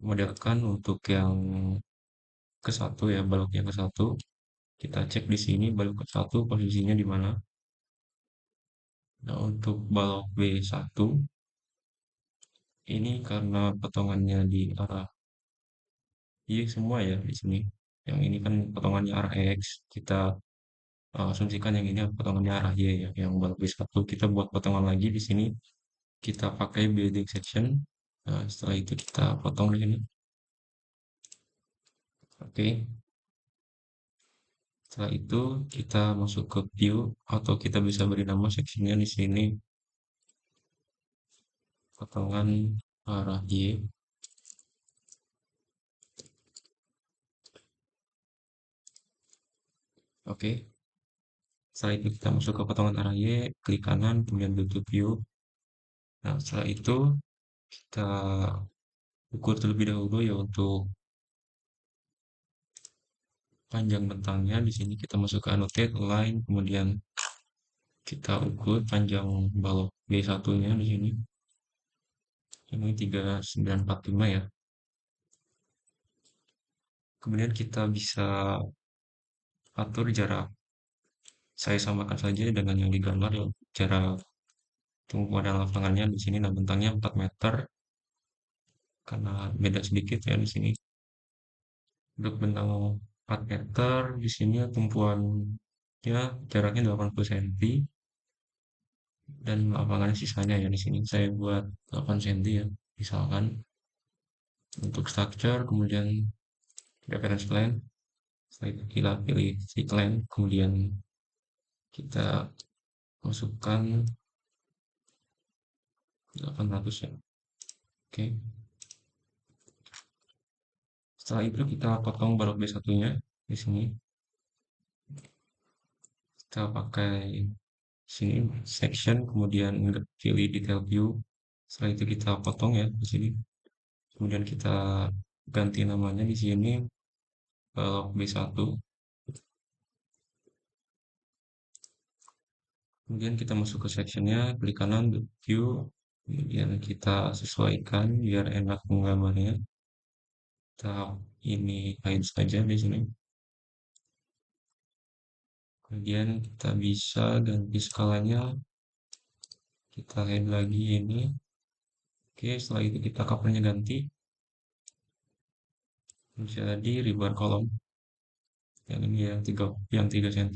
modelkan untuk yang ke satu ya, balok yang ke satu. Kita cek di sini balok ke satu posisinya di mana. Nah, untuk balok B1 ini karena potongannya di arah Y semua ya di sini. Yang ini kan potongannya arah X. Kita asumsikan yang ini potongannya arah Y ya. Yang balok B1 kita buat potongan lagi di sini. Kita pakai building section. Nah, setelah itu kita potong di sini. Oke. Setelah itu kita masuk ke view atau kita bisa beri nama seksinya di sini potongan arah Y. Oke. Setelah itu kita masuk ke potongan arah Y, klik kanan, kemudian tutup view. Nah, setelah itu kita ukur terlebih dahulu ya untuk panjang bentangnya. Di sini kita masuk ke annotate, line, kemudian kita ukur panjang balok B1-nya di sini. Ini 3945 ya. Kemudian kita bisa atur jarak. Saya samakan saja dengan yang digambar ya. Jarak tumpuan lapangannya di sini, nah bentangnya 4 meter karena beda sedikit ya di sini. Untuk bentang 4 meter di sini tumpuannya jaraknya 80 cm dan lapangannya sisanya ya di sini saya buat 8 cm ya misalkan. Untuk structure kemudian reference plane, setelah itu kita pilih stick length, kemudian kita masukkan 800 ya. Oke, setelah itu kita potong balok B1-nya di sini. Kita pakai sini section, kemudian pilih detail view. Setelah itu kita potong ya di sini. Kemudian kita ganti namanya di sini balok B1. Kemudian kita masuk ke sectionnya, klik kanan view. Kemudian kita sesuaikan biar enak menggambarnya. Kita ini hide saja di sini. Kemudian kita bisa ganti skalanya. Kita hide lagi ini. Oke, setelah itu kita covernya ganti. Jadi ribbon kolom. Yang ini yang 3 cm.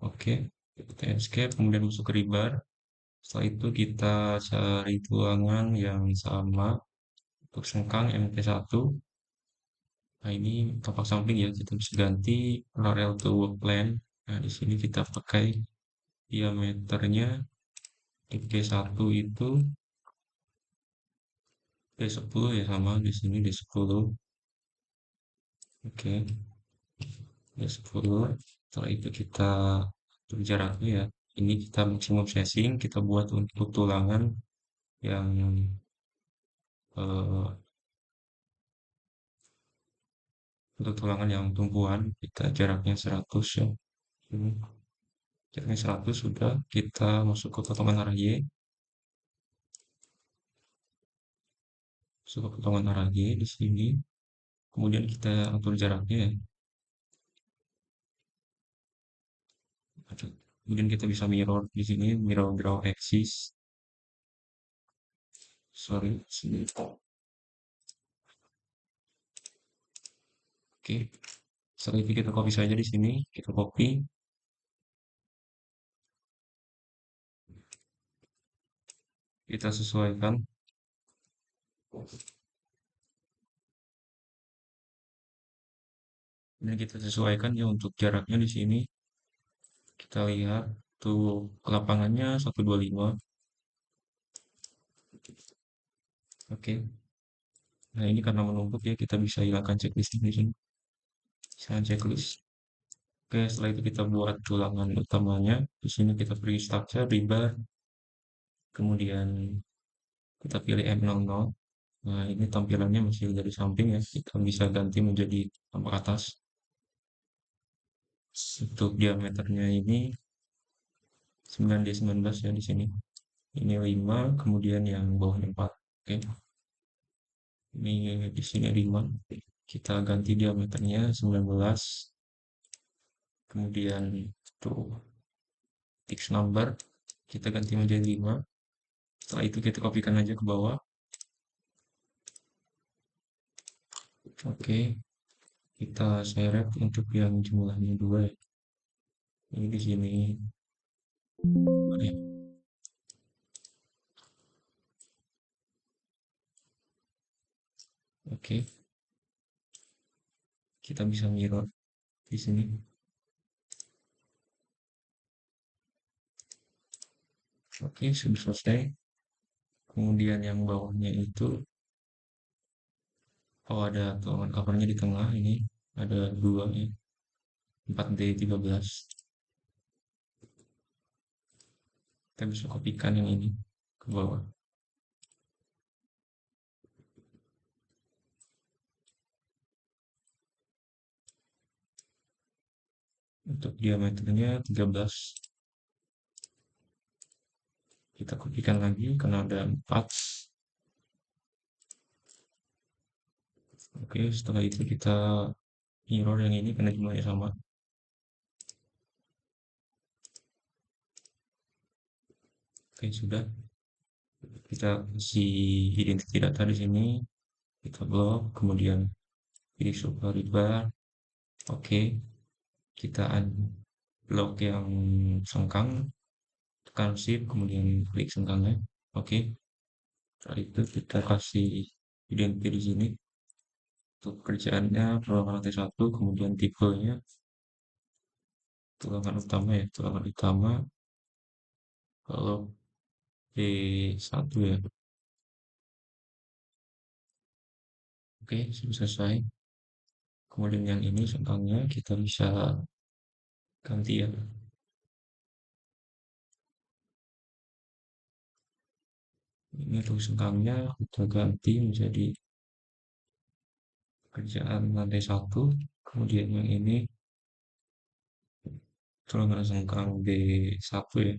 Oke, kita escape, kemudian masuk ke ribar. Setelah itu kita cari tulangan yang sama untuk sengkang MT1. Nah, ini tapak samping ya, kita bisa ganti parallel to work plan. Nah, di sini kita pakai diameternya D1 itu D10 ya, sama di sini D10. Oke, D10. Setelah itu kita atur jaraknya ya. Ini kita maksimum setting, kita buat untuk tulangan yang eh, untuk tulangan yang tumpuan kita jaraknya 100 ya. Ini jaraknya 100 sudah, kita masuk ke potongan arah Y. Masuk ke potongan arah Y di sini. Kemudian kita atur jaraknya ya. Kemudian kita bisa mirror di sini, mirror axis. Sorry, sini. Oke. Setelah itu kita copy saja di sini, kita copy, kita sesuaikan. Ini kita sesuaikan ya untuk jaraknya di sini. Kita lihat tuh lapangannya 125. Oke. Nah, ini karena menumpuk ya, kita bisa hilangkan checklist di sini. Bisa checklist. Oke, setelah itu kita buat tulangan utamanya. Di sini kita beri structure, rebar, kemudian kita pilih M00. Nah, ini tampilannya masih dari samping ya. Kita bisa ganti menjadi tampak atas. Untuk diameternya ini 9D19 ya di sini. Ini 5, kemudian yang bawahnya 4. Oke, ini di sini 5. Kita ganti diameternya 19, kemudian tuh fix number kita ganti menjadi 5. Setelah itu kita kopikan aja ke bawah. Oke, kita seret untuk yang jumlahnya 2 ya. Ini di sini. Oke, oke, kita bisa mirror di sini. Oke, sudah selesai. Kemudian yang bawahnya itu, oh ada tulangan covernya di tengah ini, ada 2 ya, 4D13. Kita bisa kopikan yang ini ke bawah. Untuk diameternya 13. Kita kopikan lagi karena ada 4. Oke, setelah itu kita mirror yang ini karena jumlahnya sama. Oke, sudah. Kita kasih identity data di sini. Kita blok, kemudian pilih subvariable. Oke, kita unblock yang sengkang, tekan shift, kemudian klik sengkangnya. Oke, setelah itu kita kasih identity di sini. Untuk kerjaannya tulangan lantai 1, kemudian tipenya tulangan utama ya, tulangan utama. Kalau D1 ya. Oke, sudah selesai. Kemudian yang ini sengkangnya kita bisa ganti ya. Ini untuk sengkangnya kita ganti menjadi kerjaan lantai 1. Kemudian yang ini tulangan sengkang D1 ya.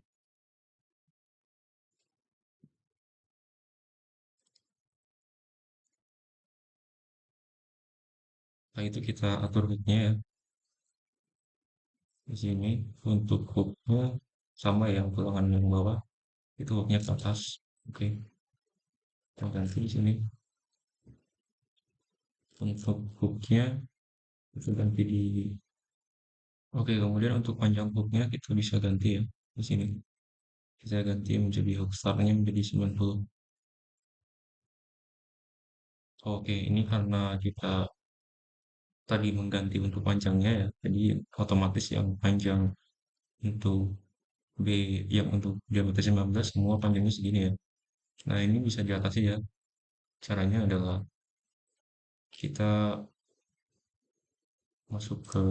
Nah itu kita atur hooknya ya. Di sini untuk hooknya sama ya, tulangan yang bawah itu hooknya ke atas. Oke, kita ganti di sini. Untuk hooknya kita ganti di. Oke, kemudian untuk panjang hooknya kita bisa ganti ya di sini. Kita ganti menjadi hook startnya menjadi 90. Oke, ini karena kita tadi mengganti untuk panjangnya ya, jadi otomatis yang panjang untuk B, yang untuk diameter 19 semua panjangnya segini ya. Nah ini bisa diatasi ya. Caranya adalah kita masuk ke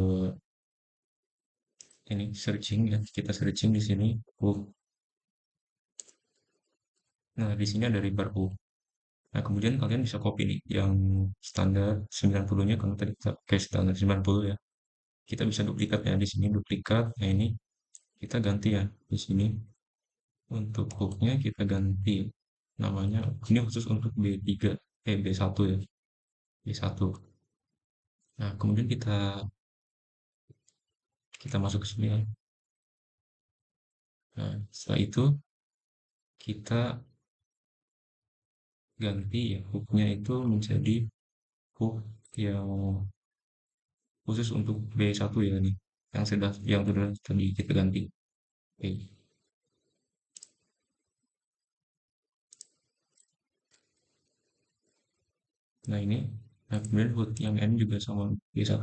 ini searching ya, kita searching di sini hook. Nah di sini ada ribar hook. Nah kemudian kalian bisa copy nih yang standar 90-nya karena tadi kita pakai standar 90 ya. Kita bisa duplikat ya di sini duplikat. Nah ini kita ganti ya di sini. Untuk hooknya kita ganti namanya, ini khusus untuk B3, B1 ya, B1. Nah, kemudian kita masuk ke sini ya. Nah, setelah itu kita ganti ya hooknya itu menjadi hook yang khusus untuk B1 ya nih, yang sudah tadi kita ganti. Oke. Nah ini, nah kemudian hook yang N juga sama B1.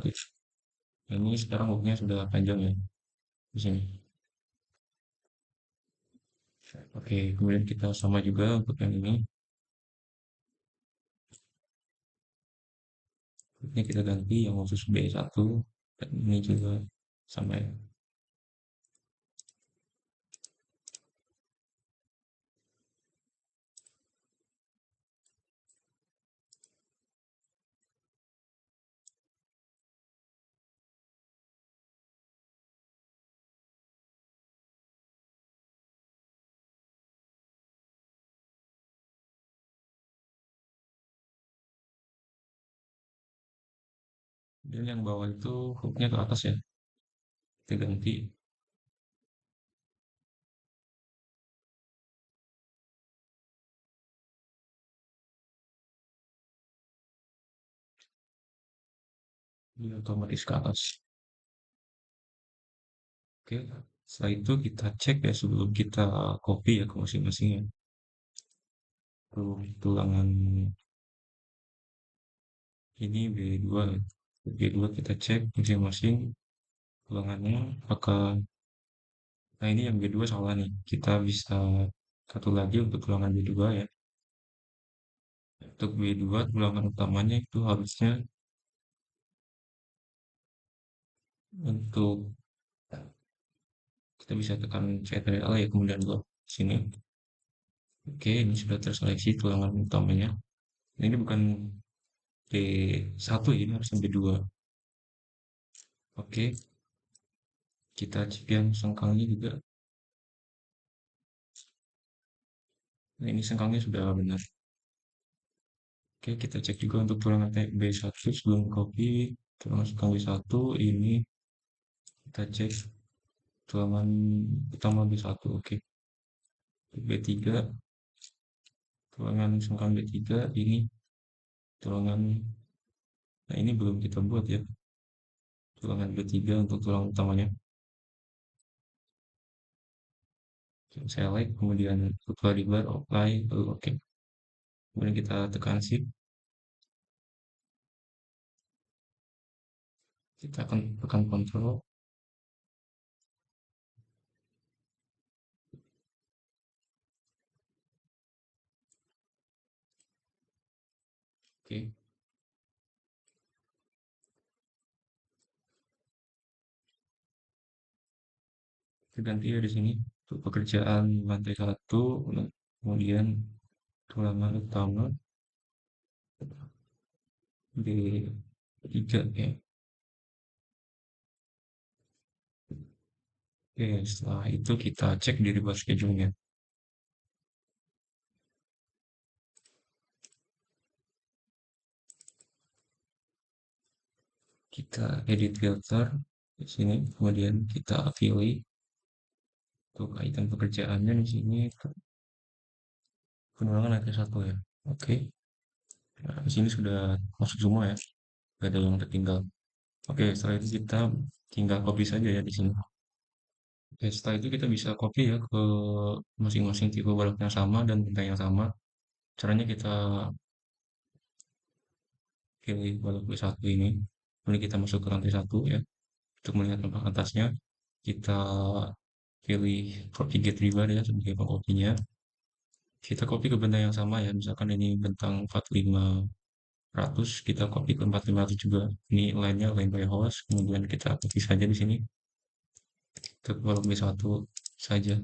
Nah, ini sekarang hooknya sudah panjang ya di sini. Oke, kemudian kita sama juga untuk yang ini. Ini kita ganti yang khusus B1 dan ini juga sama ya. Dan yang bawah itu hooknya ke atas ya, kita ganti. Ini otomatis ke atas. Oke, setelah itu kita cek ya sebelum kita copy ya ke masing-masing ya. Tuh, tulangan ini B2 ya. B2 kita cek masing-masing tulangannya apakah, nah ini yang B2 salah nih. Kita bisa satu lagi untuk tulangan B2 ya. Untuk B2 tulangan utamanya itu harusnya untuk kita bisa tekan Ctrl ya kemudian blok sini. Oke, ini sudah terseleksi tulangan utamanya. Ini bukan B1 ya, ini harusnya B2. Oke, kita cek yang sengkangnya juga. Nah, ini sengkangnya sudah benar. Oke, kita cek juga untuk tulangan B1 sebelum copy. Tulangan sengkang B1 ini kita cek tulangan utama B1. Oke, B3, tulangan sengkang B3 ini tulangan, nah ini belum kita buat ya. Tulangan B3 untuk tulang utamanya. Select, kemudian tutorial di bar, apply, lalu oke. Kemudian kita tekan shift, kita akan tekan control. Oke, kita ganti ya di sini untuk pekerjaan lantai satu, kemudian tulangan utama B3 ya. Oke, setelah itu kita cek di reverse schedule-nya. Kita edit filter di sini, kemudian kita pilih untuk item pekerjaannya di sini penulangan lantai satu ya. Oke, nah, di sini sudah masuk semua ya, nggak ada yang tertinggal. Oke, setelah itu kita tinggal copy saja ya di sini. Oke, setelah itu kita bisa copy ya ke masing-masing tipe balok yang sama dan bentang yang sama. Caranya kita pilih balok B1 ini, kemudian kita masuk ke lantai satu ya. Untuk melihat tempat atasnya, kita pilih copy get ribbon ya sebagai pengkopinya. Kita copy ke bentang yang sama ya, misalkan ini bentang 4500, kita copy ke 4500 juga. Ini line-nya line by host, kemudian kita copy saja di sini ke balok B1 saja.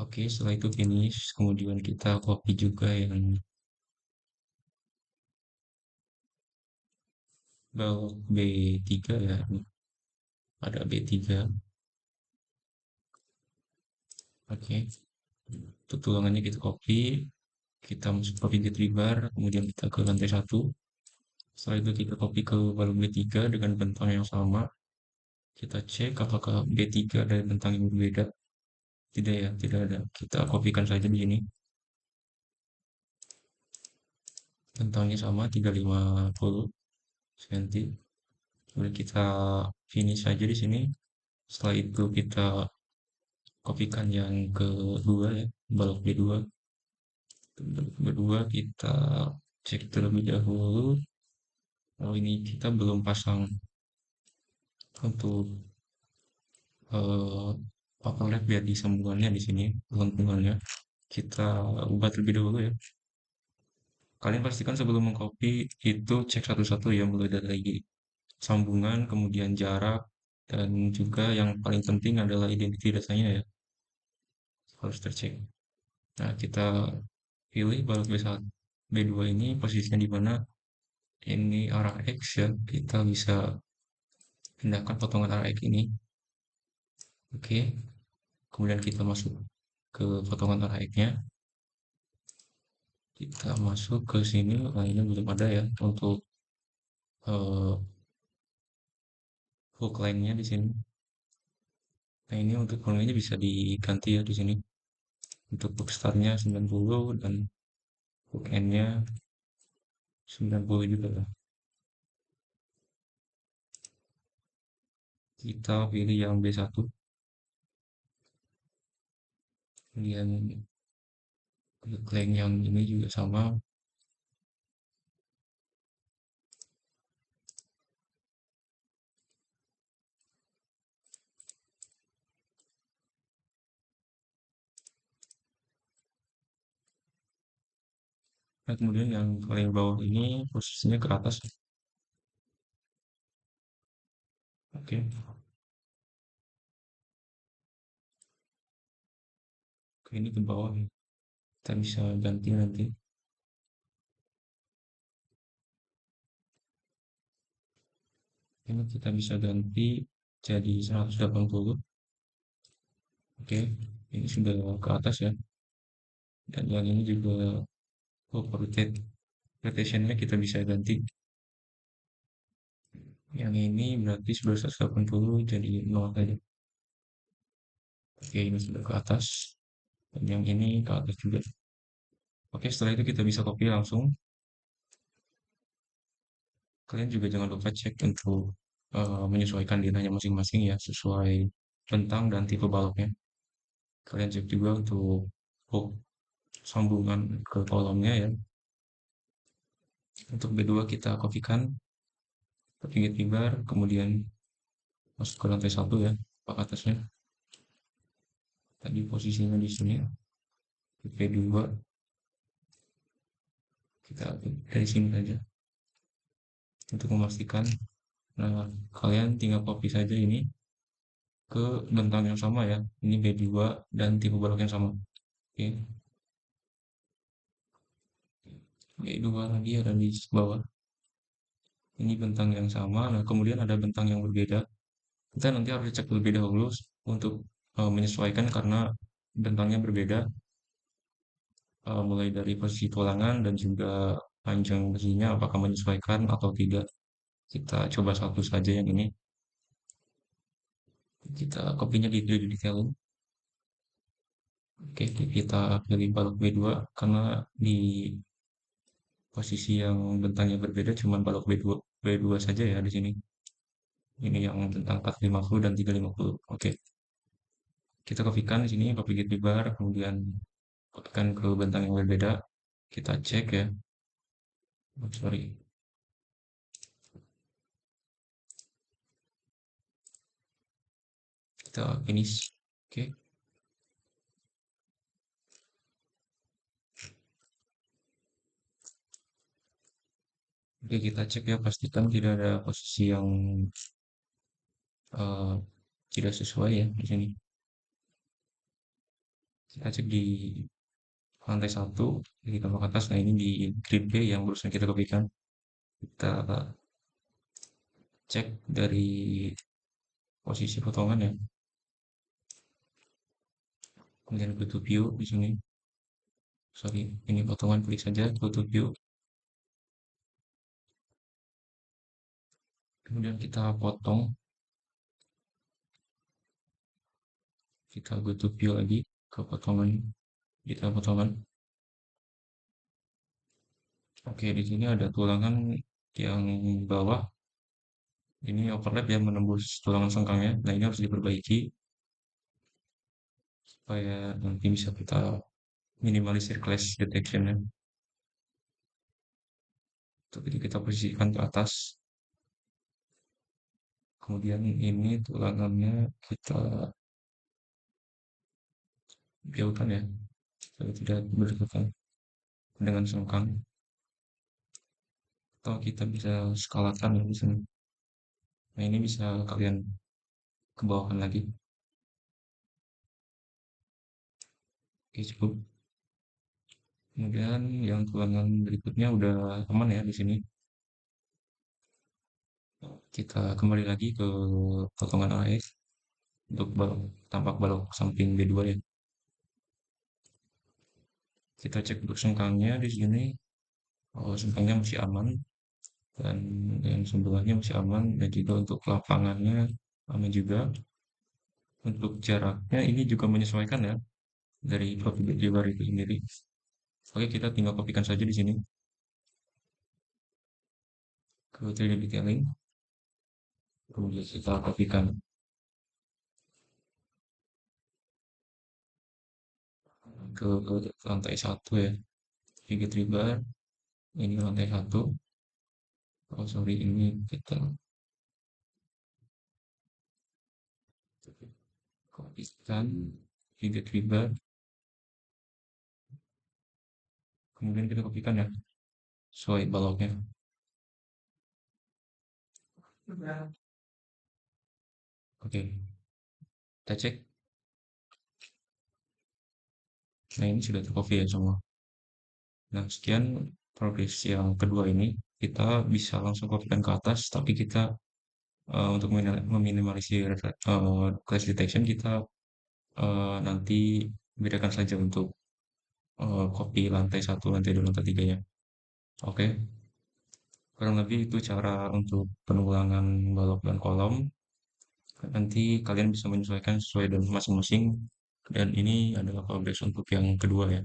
Oke, setelah itu finish, kemudian kita copy juga yang balok B3 ya, ini ada B3. Oke, untuk tulangannya kita copy, kita masuk copy get rebar, kemudian kita ke lantai satu. Setelah itu kita copy ke balok B3 dengan bentang yang sama. Kita cek apakah B3 ada bentang yang berbeda. Tidak ya, tidak ada. Kita kopikan saja di sini. Bentangnya sama 350 cm. Kemudian kita finish saja di sini. Setelah itu kita kopikan yang kedua ya, balok B2. Balok B2 kita cek terlebih dahulu. Oh ini kita belum pasang untuk eh, paper led biar di sambungannya di sini lengkungannya kita ubah terlebih dahulu ya. Kalian pastikan sebelum mengcopy itu cek satu-satu ya, mulai dari sambungan, kemudian jarak, dan juga yang paling penting adalah identitas dasarnya ya, harus tercek. Nah, kita pilih balok B1, B2 ini posisinya di mana, ini arah X ya, kita bisa pindahkan potongan arah X ini. Oke, kemudian kita masuk ke potongan arah X-nya, kita masuk ke sini, nah ini belum ada ya, untuk eh, hook line-nya di sini. Nah, ini untuk volume bisa diganti ya di sini. Untuk hook start-nya 90 dan hook end-nya 90 juga lah. Kita pilih yang B1. Kemudian hook line yang ini juga sama. Nah, kemudian yang paling bawah ini posisinya ke atas. Oke, oke, ini ke bawah ya. Kita bisa ganti nanti. Ini kita bisa ganti jadi 180. Oke, ini sudah ke atas ya. Dan yang ini juga rotationnya kita bisa ganti. Yang ini berarti sudah 180 jadi 0 saja. Oke, ini sudah ke atas. Dan yang ini ke atas juga. Oke, setelah itu kita bisa copy langsung. Kalian juga jangan lupa cek untuk menyesuaikan dinanya masing-masing ya, sesuai bentang dan tipe baloknya. Kalian cek juga untuk hook sambungan ke kolomnya ya. Untuk B2 kita kopikan ke pinggir pibar, kemudian masuk ke lantai satu ya, pak atasnya. Tadi posisinya di sini ya. B2 kita dari sini saja untuk memastikan. Nah, kalian tinggal copy saja ini ke bentang yang sama ya. Ini B2 dan tipe balok yang sama. Oke, B2 lagi ada di bawah. Ini bentang yang sama. Nah, kemudian ada bentang yang berbeda. Kita nanti harus cek lebih dahulu untuk menyesuaikan karena bentangnya berbeda, mulai dari posisi tulangan dan juga panjang besinya apakah menyesuaikan atau tidak. Kita coba satu saja yang ini. Kita kopinya di detailing. Oke, kita pilih balok B2 karena di posisi yang bentangnya berbeda cuma balok B2 saja ya di sini. Ini yang tentang 450 dan 350. Oke, kita kopikan di sini, copy git bar, kemudian kopikan ke bentang yang berbeda. Kita cek ya. Oh, sorry. Kita finish. Oke. Oke, kita cek ya, pastikan tidak ada posisi yang eh, tidak sesuai ya di sini. Kita cek di lantai satu, di tambah ke atas. Nah, ini di grid B yang barusan kita kopikan. Kita cek dari posisi potongan ya. Kemudian go to view di sini. Sorry, ini potongan, klik saja go to view. Kemudian kita potong, kita go to view lagi ke potongan, kita potongan. Oke, di sini ada tulangan yang bawah. Ini overlap yang menembus tulangan sengkangnya. Nah, ini harus diperbaiki supaya nanti bisa kita minimalisir clash detection-nya. Jadi kita posisikan ke atas. Kemudian ini tulangannya kita jauhkan ya, supaya tidak berdekatan dengan sengkang. Atau kita bisa skalakan ya di sini. Nah, ini bisa kalian ke bawahkan lagi. Oke, cukup. Kemudian yang tulangan berikutnya udah aman ya di sini. Kita kembali lagi ke potongan AX untuk balok, tampak balok samping B2 ya. Kita cek untuk sengkangnya di sini. Oh, sengkangnya masih aman. dan yang sebelahnya masih aman, dan juga untuk lapangannya aman juga. Untuk jaraknya ini juga menyesuaikan ya dari profil Jabar itu sendiri. Oke, kita tinggal kopikan saja di sini ke 3D detailing, kemudian kita kopikan ke lantai satu ya, Gigit Ribar, ini lantai satu. Oh sorry, ini kita kopikan Gigit Ribar, kemudian kita kopikan ya, sesuai baloknya. Oke, kita cek. Nah ini sudah tercopy ya semua. Nah sekian progres yang kedua ini. Kita bisa langsung kopikan ke atas, tapi kita untuk meminimalisir clash detection, kita nanti bedakan saja untuk copy lantai satu, lantai dua, lantai tiga ya. Oke, kurang lebih itu cara untuk pengulangan balok dan kolom. Nanti kalian bisa menyesuaikan sesuai dengan masing-masing. Dan ini adalah progres untuk yang kedua ya.